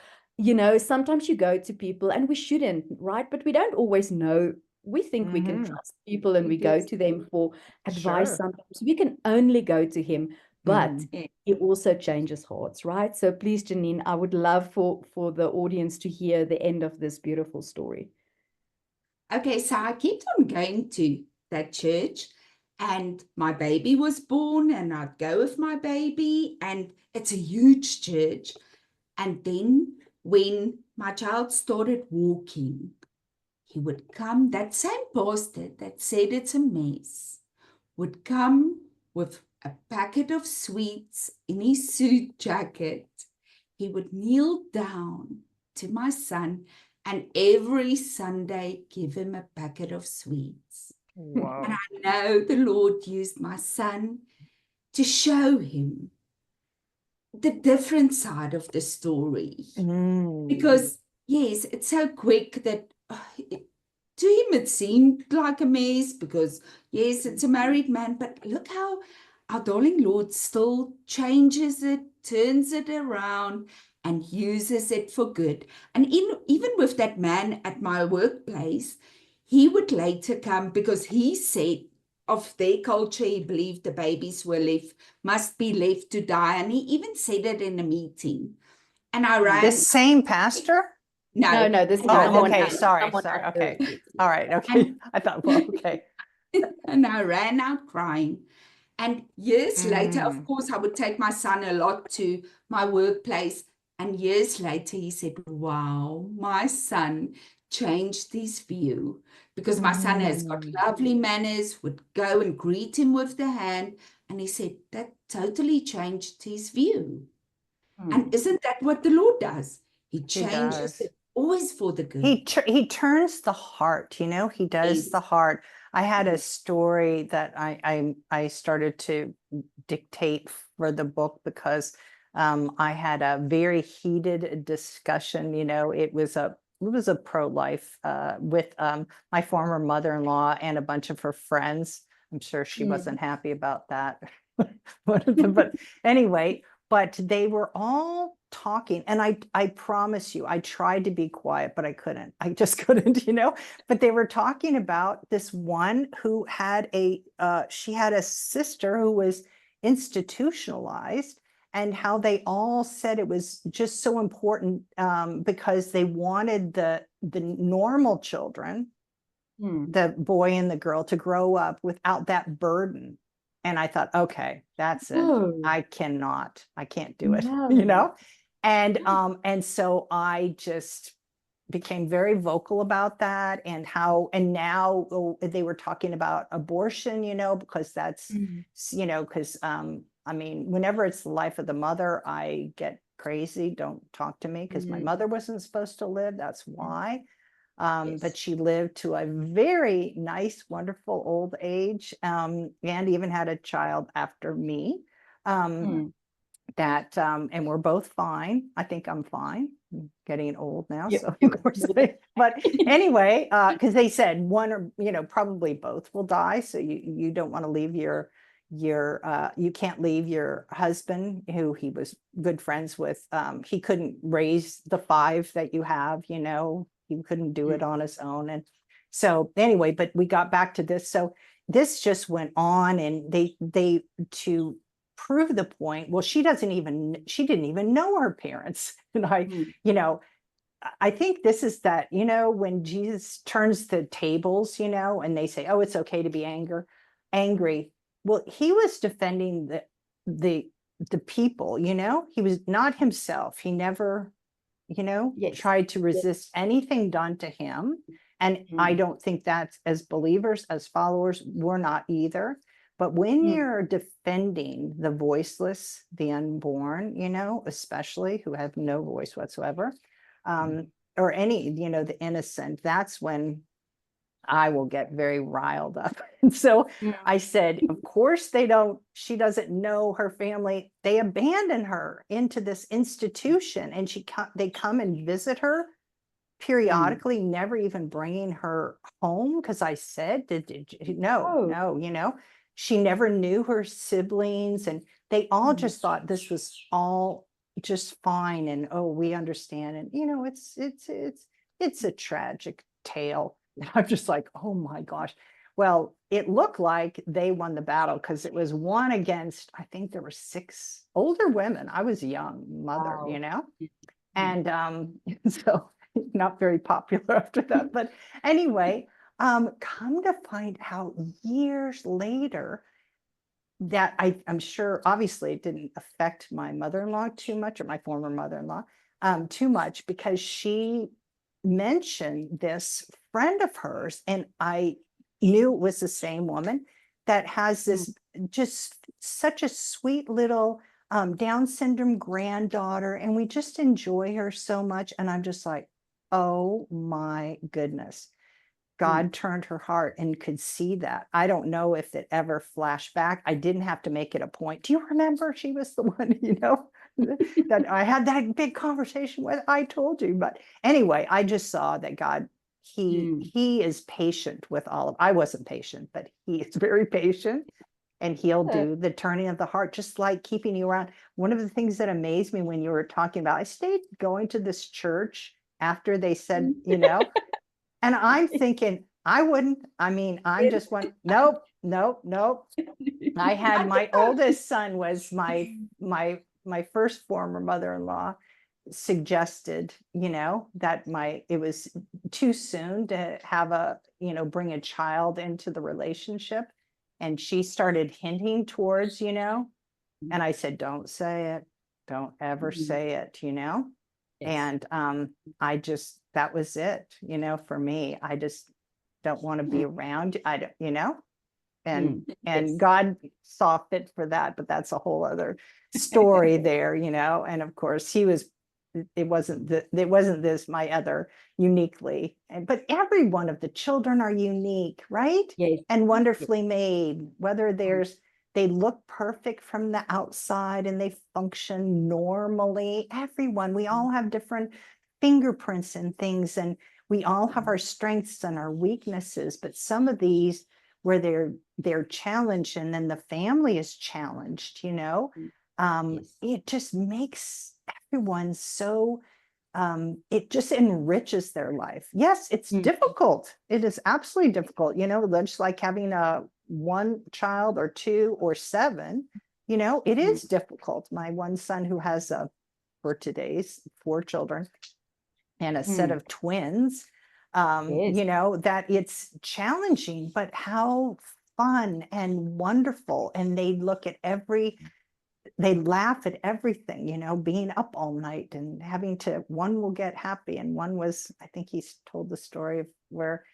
sometimes you go to people and we shouldn't, right? But we don't always know. We think we can Mm-hmm. trust people and we go to them for advice. Sure. Sometimes we can only go to him, but Mm. he also changes hearts, right? So please, Janine, I would love for the audience to hear the end of this beautiful story. Okay, so I kept on going to that church, and my baby was born, and I'd go with my baby, and it's a huge church. And then when my child started walking, he would come, that same pastor that said it's a mess, would come with a packet of sweets in his suit jacket. He would kneel down to my son and every Sunday give him a packet of sweets. And Whoa. I know the Lord used my son to show him the different side of the story. Mm. Because, yes, it's so quick that to him it seemed like a mess because, yes, it's a married man, but look how our darling Lord still changes it, turns it around, and uses it for good. And even with that man at my workplace, he would later come because he said of their culture, he believed the babies must be left to die. And he even said it in a meeting. And I ran. This same pastor? No, this is Oh, someone okay. else, Sorry. someone Sorry. at Okay. the, All right. Okay. And, I thought, well, okay. and I ran out crying. And years later, of Mm. course, I would take my son a lot to my workplace. And years later, he said, wow, my son changed his view because my son has got Mm. lovely manners, would go and greet him with the hand. And he said, that totally changed his view. And isn't that what the Lord does? He He changes does. it always for the good. He turns the heart, he does Yes. the heart. I had a Yes. story that I started to dictate for the book because I had a very heated discussion. It was a pro-life with my former mother-in-law and a bunch of her friends. I'm sure she wasn't happy about that. But anyway, but they were all talking, and I promise you, I tried to be quiet, but I couldn't. I just couldn't, but they were talking about this one who had she had a sister who was institutionalized, and how they all said it was just so important because they wanted the normal children, the boy and the girl, to grow up without that burden. And I thought, okay, that's it. No, I can't do it, no. and so I just became very vocal about that, and now they were talking about abortion, because that's, because I mean, whenever it's the life of the mother, I get crazy. Don't talk to me, because my mother wasn't supposed to live. That's why. But she lived to a very nice, wonderful old age, and even had a child after me. And we're both fine. I think I'm fine. I'm getting old now, Yeah. so of course. But anyway, because they said one or probably both will die, so you don't want to leave you can't leave your husband, who he was good friends with. He couldn't raise the 5 that you have. He couldn't do it on his own, and so anyway. But we got back to this, so this just went on, and they to prove the point. Well, she didn't even know her parents. And I think this is that, when Jesus turns the tables, and they say, oh, it's okay to be angry. Well, he was defending the people, he was not himself. He never, tried to resist anything done to him. And I don't think that's, as believers, as followers, we're not either. But when you're defending the voiceless, the unborn, especially who have no voice whatsoever, or any, the innocent, that's when I will get very riled up. And so I said, of course she doesn't know her family. They abandon her into this institution, and they come and visit her periodically, never even bringing her home. Because I said, no, she never knew her siblings, and they all just thought this was all just fine. And, oh, we understand. And, it's a tragic tale. And I'm just like, oh my gosh. Well, it looked like they won the battle, because it was one against, I think there were 6 older women. I was a young mother, and so not very popular after that. But anyway, come to find out years later that I'm sure, obviously, it didn't affect my mother-in-law too much, or my former mother-in-law too much, because she mentioned this friend of hers, and I knew it was the same woman that has this just such a sweet little Down syndrome granddaughter, and we just enjoy her so much. And I'm just like, oh my goodness. God turned her heart and could see that. I don't know if it ever flashed back. I didn't have to make it a point. Do you remember she was the one, that I had that big conversation with? I told you. But anyway, I just saw that God, he is patient with all of. I wasn't patient, but he is very patient, and he'll do the turning of the heart, just like keeping you around. One of the things that amazed me when you were talking about, I stayed going to this church after they said, and I'm thinking, I wouldn't. I mean, I'm just one. Nope. I had my oldest son was my first former mother-in-law suggested, that it was too soon to have bring a child into the relationship. And she started hinting towards, and I said, don't say it. Don't ever say it, And that was it, for me. I just don't want to be around. I don't, and God saw fit for that, but that's a whole other story there, And of course it wasn't this, my other uniquely, but every one of the children are unique, right? Yes. And wonderfully made, whether they look perfect from the outside and they function normally. We all have different fingerprints and things, and we all have our strengths and our weaknesses. But some of these where they're challenged, and then the family is challenged, it just makes everyone so it just enriches their life. Yes, it's difficult. It is absolutely difficult, just like having one child or 2 or 7, it is difficult. My one son, who has for today's 4 children and a set of twins, that it's challenging, but how fun and wonderful. And they laugh at everything, being up all night and one will get happy. And one was, I think he's told the story of where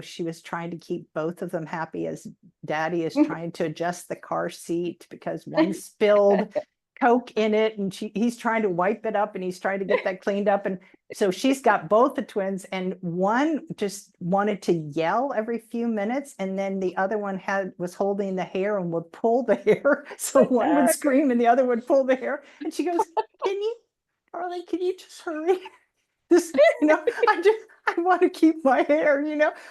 she was trying to keep both of them happy as daddy is trying to adjust the car seat because one spilled Coke in it, and he's trying to wipe it up, and he's trying to get that cleaned up. And so she's got both the twins, and one just wanted to yell every few minutes, and then the other one was holding the hair and would pull the hair. So one would scream and the other would pull the hair. And she goes, Darling, can you just hurry? This, I want to keep my hair,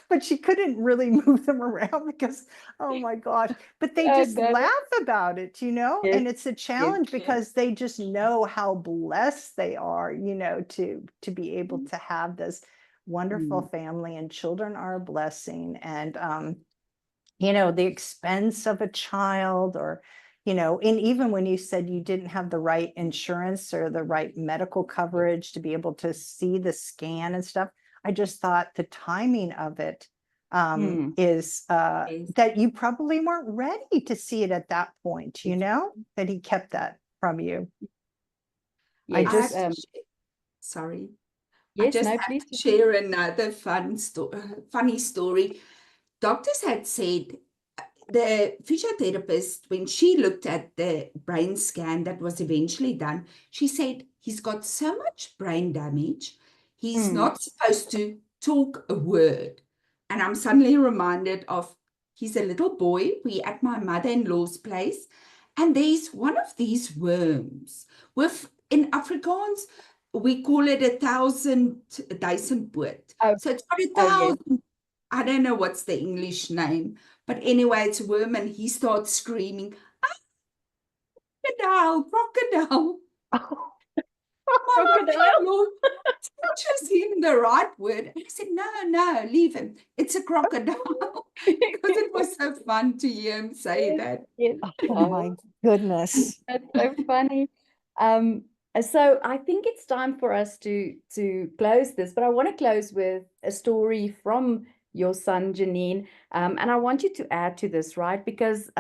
but she couldn't really move them around because, oh my gosh, but they just laugh about it, Yes, and it's a challenge yes. because they just know how blessed they are, to be able to have this wonderful family, and children are a blessing. And, the expense of a child, or, and even when you said you didn't have the right insurance or the right medical coverage to be able to see the scan and stuff, I just thought the timing of it is that you probably weren't ready to see it at that point, that he kept that from you. Yes, sorry. Yes, I just no, have please. to share another funny story. Doctors had said, the physiotherapist, when she looked at the brain scan that was eventually done, she said, he's got so much brain damage, he's not supposed to talk a word. And I'm suddenly reminded of, he's a little boy, we at my mother-in-law's place, and there's one of these worms. In Afrikaans, we call it 1,000 duizendpoot. So it's got 1,000. Yes. I don't know what's the English name, but anyway, it's a worm, and he starts screaming, crocodile. Oh. My Crocodile. Lord, teaches him the right word. And I said, no, leave him. It's a crocodile. Because it was so fun to hear him say that. Yes. Oh my goodness. That's so funny. So I think it's time for us to close this, but I want to close with a story from your son, Janine. And I want you to add to this, right? Because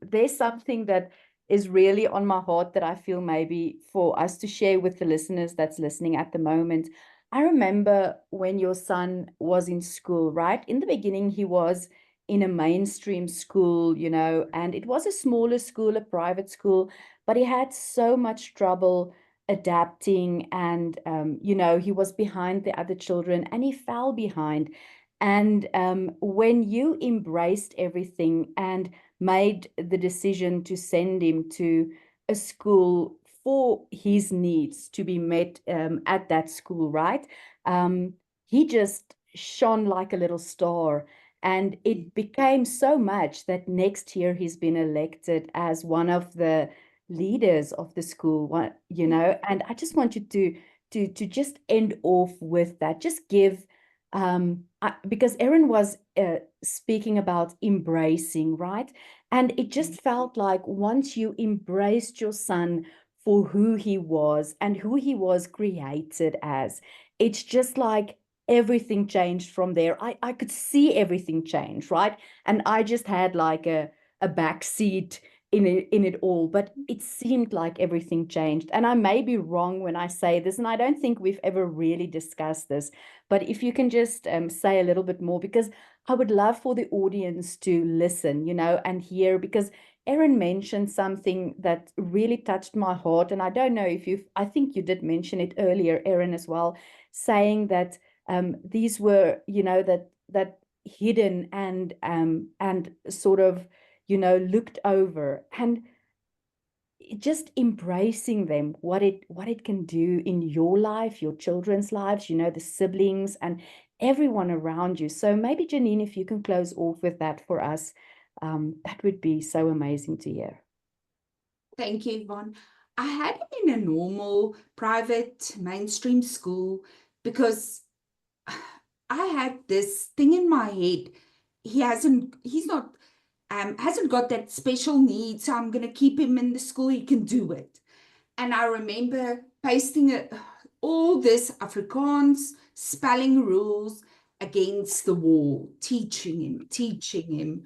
there's something that is really on my heart that I feel maybe for us to share with the listeners that's listening at the moment. I remember when your son was in school, right? In the beginning, he was in a mainstream school, and it was a smaller school, a private school, but he had so much trouble adapting, and he was behind the other children, and he fell behind. And when you embraced everything and made the decision to send him to a school for his needs to be met at that school, right? He just shone like a little star. And it became so much that next year he's been elected as one of the leaders of the school, and I just want you to just end off with that. Just give, because Erin was speaking about embracing, right? And it just felt like once you embraced your son for who he was and who he was created as, it's just like everything changed from there. I could see everything change, right? And I just had like a back seat in it all, but it seemed like everything changed. And I may be wrong when I say this, and I don't think we've ever really discussed this, but if you can just say a little bit more, because I would love for the audience to listen, and hear, because Erin mentioned something that really touched my heart. And I don't know if I think you did mention it earlier, Erin, as well, saying that these were, that hidden and sort of, looked over, and just embracing them, what it can do in your life, your children's lives, the siblings and everyone around you. So maybe Janine, if you can close off with that for us, that would be so amazing to hear. Thank you, Yvonne. I had him in a normal, private, mainstream school because I had this thing in my head. He's not, hasn't got that special need, so I'm going to keep him in the school. He can do it. And I remember pasting all this Afrikaans spelling rules against the wall, teaching him.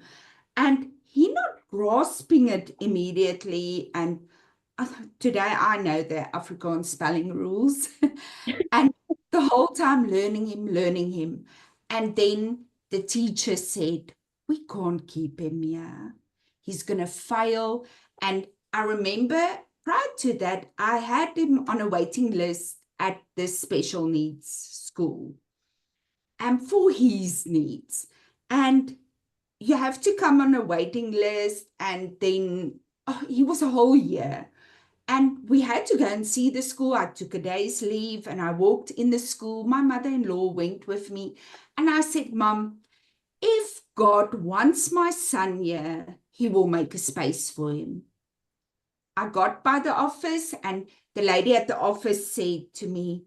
And he not grasping it immediately. And today I know the Afrikaans spelling rules. And the whole time learning him. And then the teacher said, we can't keep him here. He's going to fail. And I remember prior to that, I had him on a waiting list at the special needs school and for his needs. And you have to come on a waiting list, and then he was a whole year. And we had to go and see the school. I took a day's leave and I walked in the school. My mother-in-law went with me. And I said, Mom, if God wants my son here, he will make a space for him. I got by the office and the lady at the office said to me,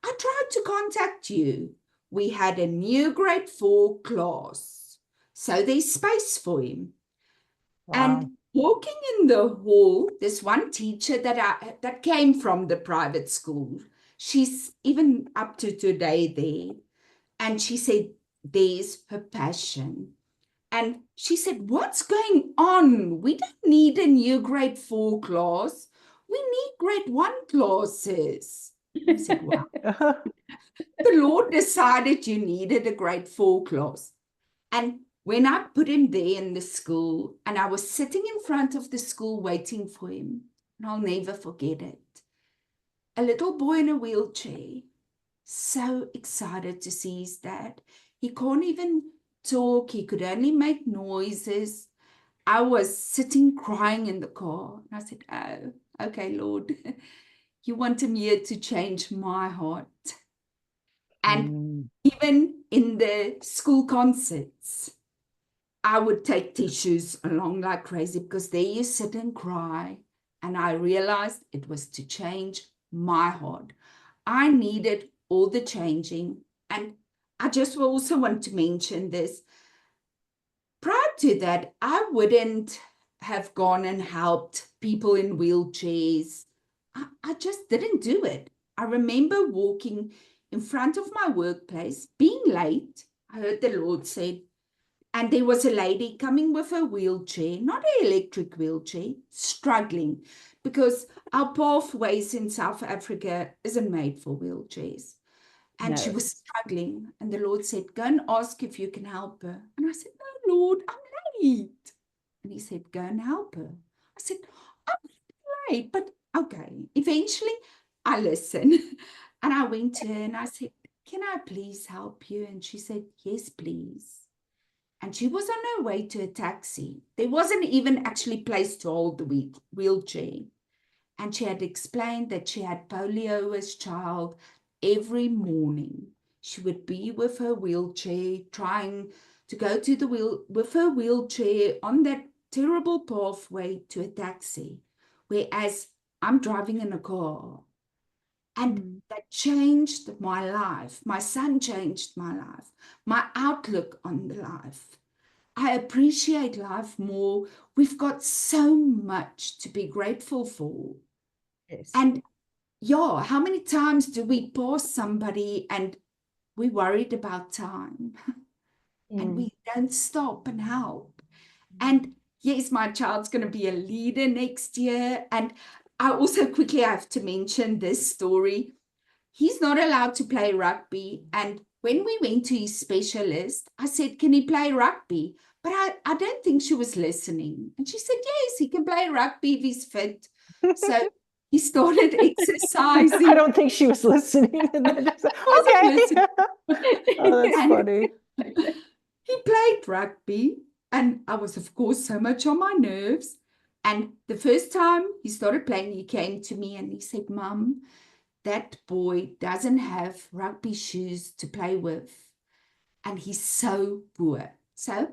I tried to contact you. We had a new grade 4 class, so there's space for him. Wow. And walking in the hall, this one teacher that came from the private school, she's even up to today there. And she said, there's her passion. And she said, what's going on? We don't need a new grade 4 class. We need grade 1 classes. I said, wow. The Lord decided you needed a grade 4 class. And when I put him there in the school, and I was sitting in front of the school waiting for him, and I'll never forget it. A little boy in a wheelchair, so excited to see his dad. He can't even talk. He could only make noises. I was sitting crying in the car. And I said, oh, okay, Lord, you want him here to change my heart. And even in the school concerts, I would take tissues along like crazy, because there you sit and cry. And I realized it was to change my heart. I needed all the changing. And I just also want to mention this. Prior to that, I wouldn't have gone and helped people in wheelchairs. I just didn't do it. I remember walking in front of my workplace, being late. I heard the Lord say, and there was a lady coming with a wheelchair, not an electric wheelchair, struggling, because our pathways in South Africa isn't made for wheelchairs. And she was struggling. And the Lord said, go and ask if you can help her. And I said, no, Lord, I'm late. And he said, go and help her. I said, I'm late, but okay. Eventually, I listened. And I went to her and I said, can I please help you? And she said, yes, please. And she was on her way to a taxi. There wasn't even actually place to hold the wheelchair. And she had explained that she had polio as a child. Every morning she would be with her wheelchair, trying to go to with her wheelchair on that terrible pathway to a taxi, whereas I'm driving in a car. And that changed my life. My son changed my life, my outlook on life. I appreciate life more. We've got so much to be grateful for. Yes. And yeah, how many times do we pause somebody and we're worried about time and we don't stop and help? And yes, my child's going to be a leader next year. And I also quickly have to mention this story. He's not allowed to play rugby. And when we went to his specialist, I said, can he play rugby? But I don't think she was listening. And she said, yes, he can play rugby if he's fit. So he started exercising. I don't think she was listening. And then just, okay. Oh, that's funny. He played rugby. And I was, of course, so much on my nerves. And the first time he started playing, he came to me and he said, Mom, that boy doesn't have rugby shoes to play with, and he's so poor. So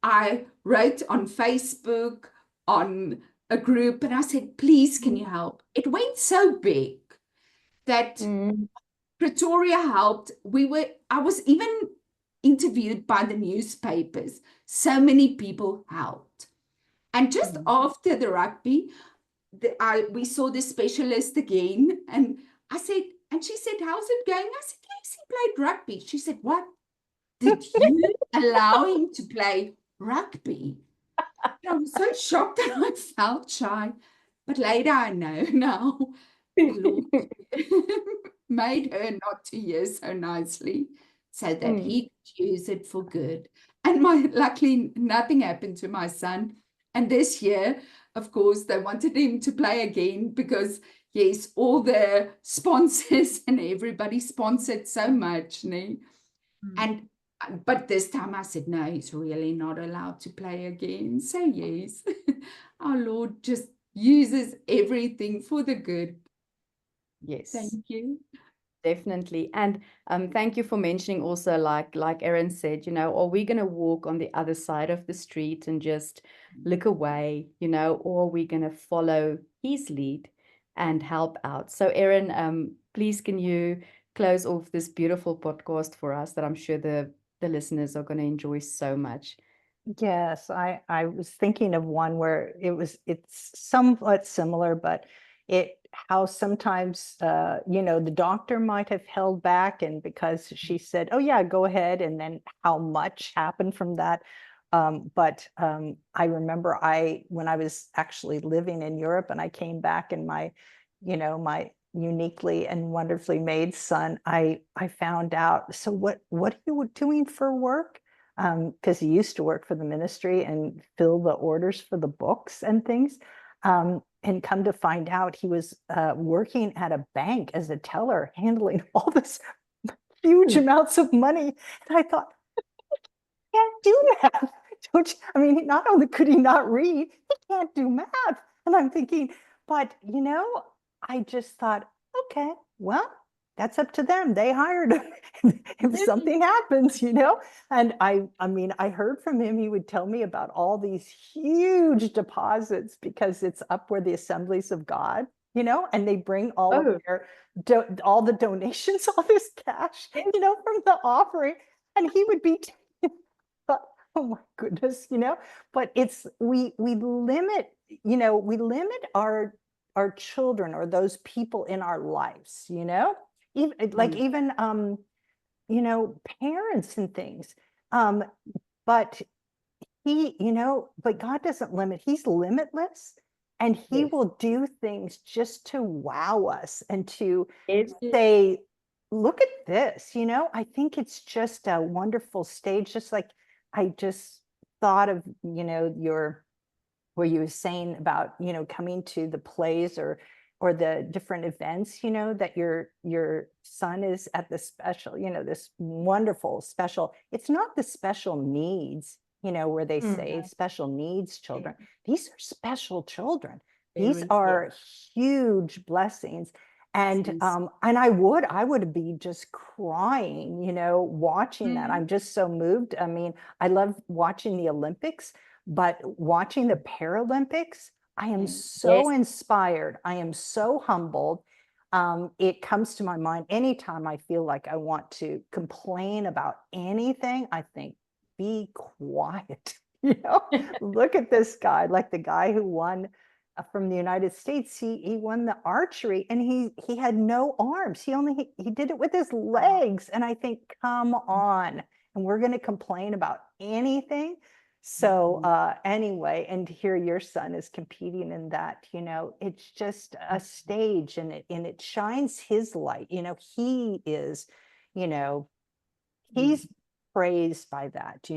I wrote on Facebook, on a group, and I said, please, can you help? It went so big that Pretoria helped. I was even interviewed by the newspapers. So many people helped. And just after the rugby, we saw the specialist again, and I said, and she said, how's it going? I said, yes, he played rugby. She said, what? Did you allow him to play rugby? And I was so shocked that I felt shy. But later I know now, the Lord made her not to hear so nicely so that he could use it for good. And luckily, nothing happened to my son. And this year, of course, they wanted him to play again because, yes, all the sponsors and everybody sponsored so much. And but this time I said, no, he's really not allowed to play again. So yes, our Lord just uses everything for the good. Yes. Thank you. Definitely. And thank you for mentioning also, like Erin said, are we going to walk on the other side of the street and just look away, or are we going to follow his lead and help out? So Erin, please can you close off this beautiful podcast for us that I'm sure the listeners are going to enjoy so much. Yes, I was thinking of one where it's somewhat similar, but how sometimes the doctor might have held back, and because she said, oh yeah, go ahead, and then how much happened from that. But I remember when I was actually living in Europe and I came back, and my uniquely and wonderfully made son, I found out, so what are you doing for work? Because he used to work for the ministry and fill the orders for the books and things. And come to find out, he was working at a bank as a teller, handling all this huge amounts of money. And I thought, can't do math. Don't you? I mean, not only could he not read, he can't do math. And I'm thinking, but I just thought, okay, well, that's up to them. They hired him. If something happens, and I mean, I heard from him, he would tell me about all these huge deposits because it's up where the Assemblies of God, and they bring all of all the donations, all this cash, from the offering, and he would be oh my goodness, but we limit, our children or those people in our lives, even parents and things. But but God doesn't limit, he's limitless, and he will do things just to wow us and to say, look at this, I think it's just a wonderful stage. Just like I just thought of, where you were saying about, coming to the plays or the different events, that your son is at the special, this wonderful special. It's not the special needs, where they say special needs children. These are special children. These are huge blessings. And I would be just crying, watching that. I'm just so moved. I mean, I love watching the Olympics, but watching the Paralympics, I am so inspired. I am so humbled. It comes to my mind anytime I feel like I want to complain about anything. I think, be quiet. Look at this guy, like the guy who won from the United States. He won the archery, and he had no arms. He did it with his legs. And I think, come on, and we're going to complain about anything. So anyway, and here your son is competing in that, it's just a stage, and it shines his light. He is, he's praised by that,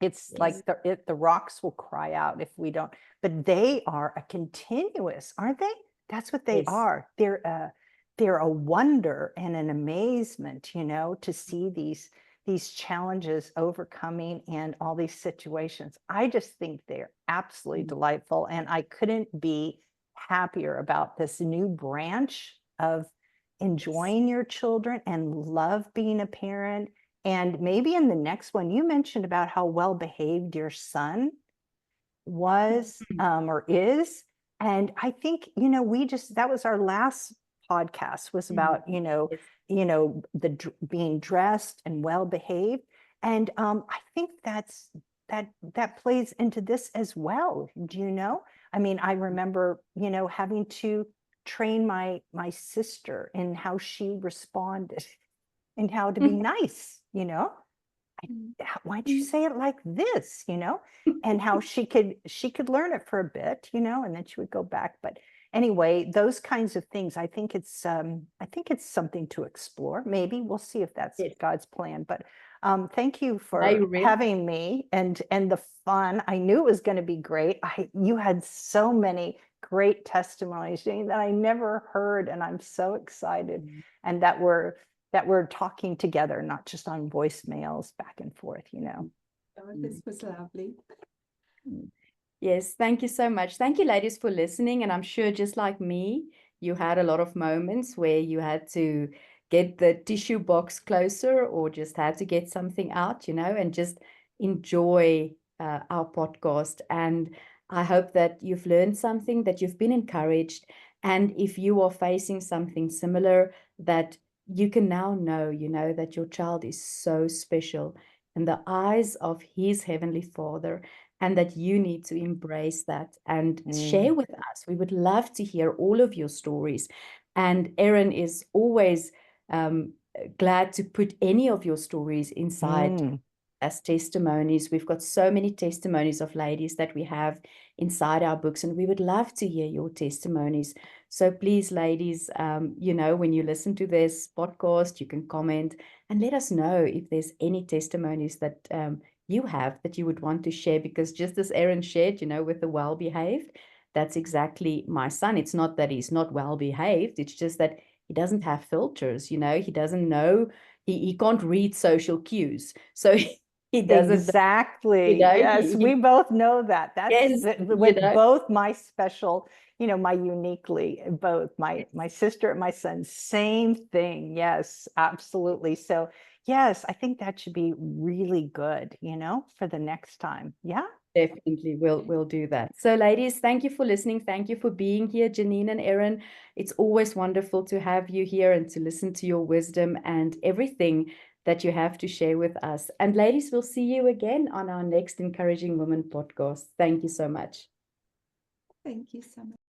It's like the rocks will cry out if we don't, but they are a continuous, aren't they? That's what they are. They're a wonder and an amazement, to see these challenges overcoming and all these situations. I just think they're absolutely delightful. And I couldn't be happier about this new branch of enjoying your children and love being a parent. And maybe in the next one, you mentioned about how well behaved your son was or is. And I think, that was our last podcast, was about, the being dressed and well behaved. And I think that plays into this as well. Do you know? I mean, I remember, having to train my sister in how she responded and how to be nice, why'd you say it like this, and how she could learn it for a bit, and then she would go back. But anyway, those kinds of things, I think it's something to explore. Maybe we'll see if that's Yes. God's plan. But thank you Now for you really having me and the fun. I knew it was going to be great. You had so many great testimonies, Janine, that I never heard, and I'm so excited, and that we're talking together, not just on voicemails back and forth, you know. Oh, this was lovely. Yes, thank you so much. Thank you, ladies, for listening. And I'm sure, just like me, you had a lot of moments where you had to get the tissue box closer or just had to get something out, you know, and just enjoy our podcast. And I hope that you've learned something, that you've been encouraged. And if you are facing something similar, that you can now know, you know, that your child is so special in the eyes of his Heavenly Father, and that you need to embrace that and share with us. We would love to hear all of your stories. And Erin is always glad to put any of your stories inside as testimonies. We've got so many testimonies of ladies that we have inside our books, and we would love to hear your testimonies. So please, ladies, you know, when you listen to this podcast, you can comment and let us know if there's any testimonies that you have that you would want to share, because just as Erin shared, you know, with the well-behaved, that's exactly my son. It's not that he's not well-behaved. It's just that he doesn't have filters, you know, he doesn't know, he can't read social cues. So he doesn't, exactly. you know, Yes, we both know that. That's yes, with you know, both my special, you know, my uniquely, both my sister and my son, same thing. Yes, absolutely. So yes, I think that should be really good, you know, for the next time. Yeah. definitely, we'll do that. So, ladies, thank you for listening. Thank you for being here, Janine and Erin. It's always wonderful to have you here and to listen to your wisdom and everything that you have to share with us. And ladies, we'll see you again on our next Encouraging Women podcast. Thank you so much. Thank you so much.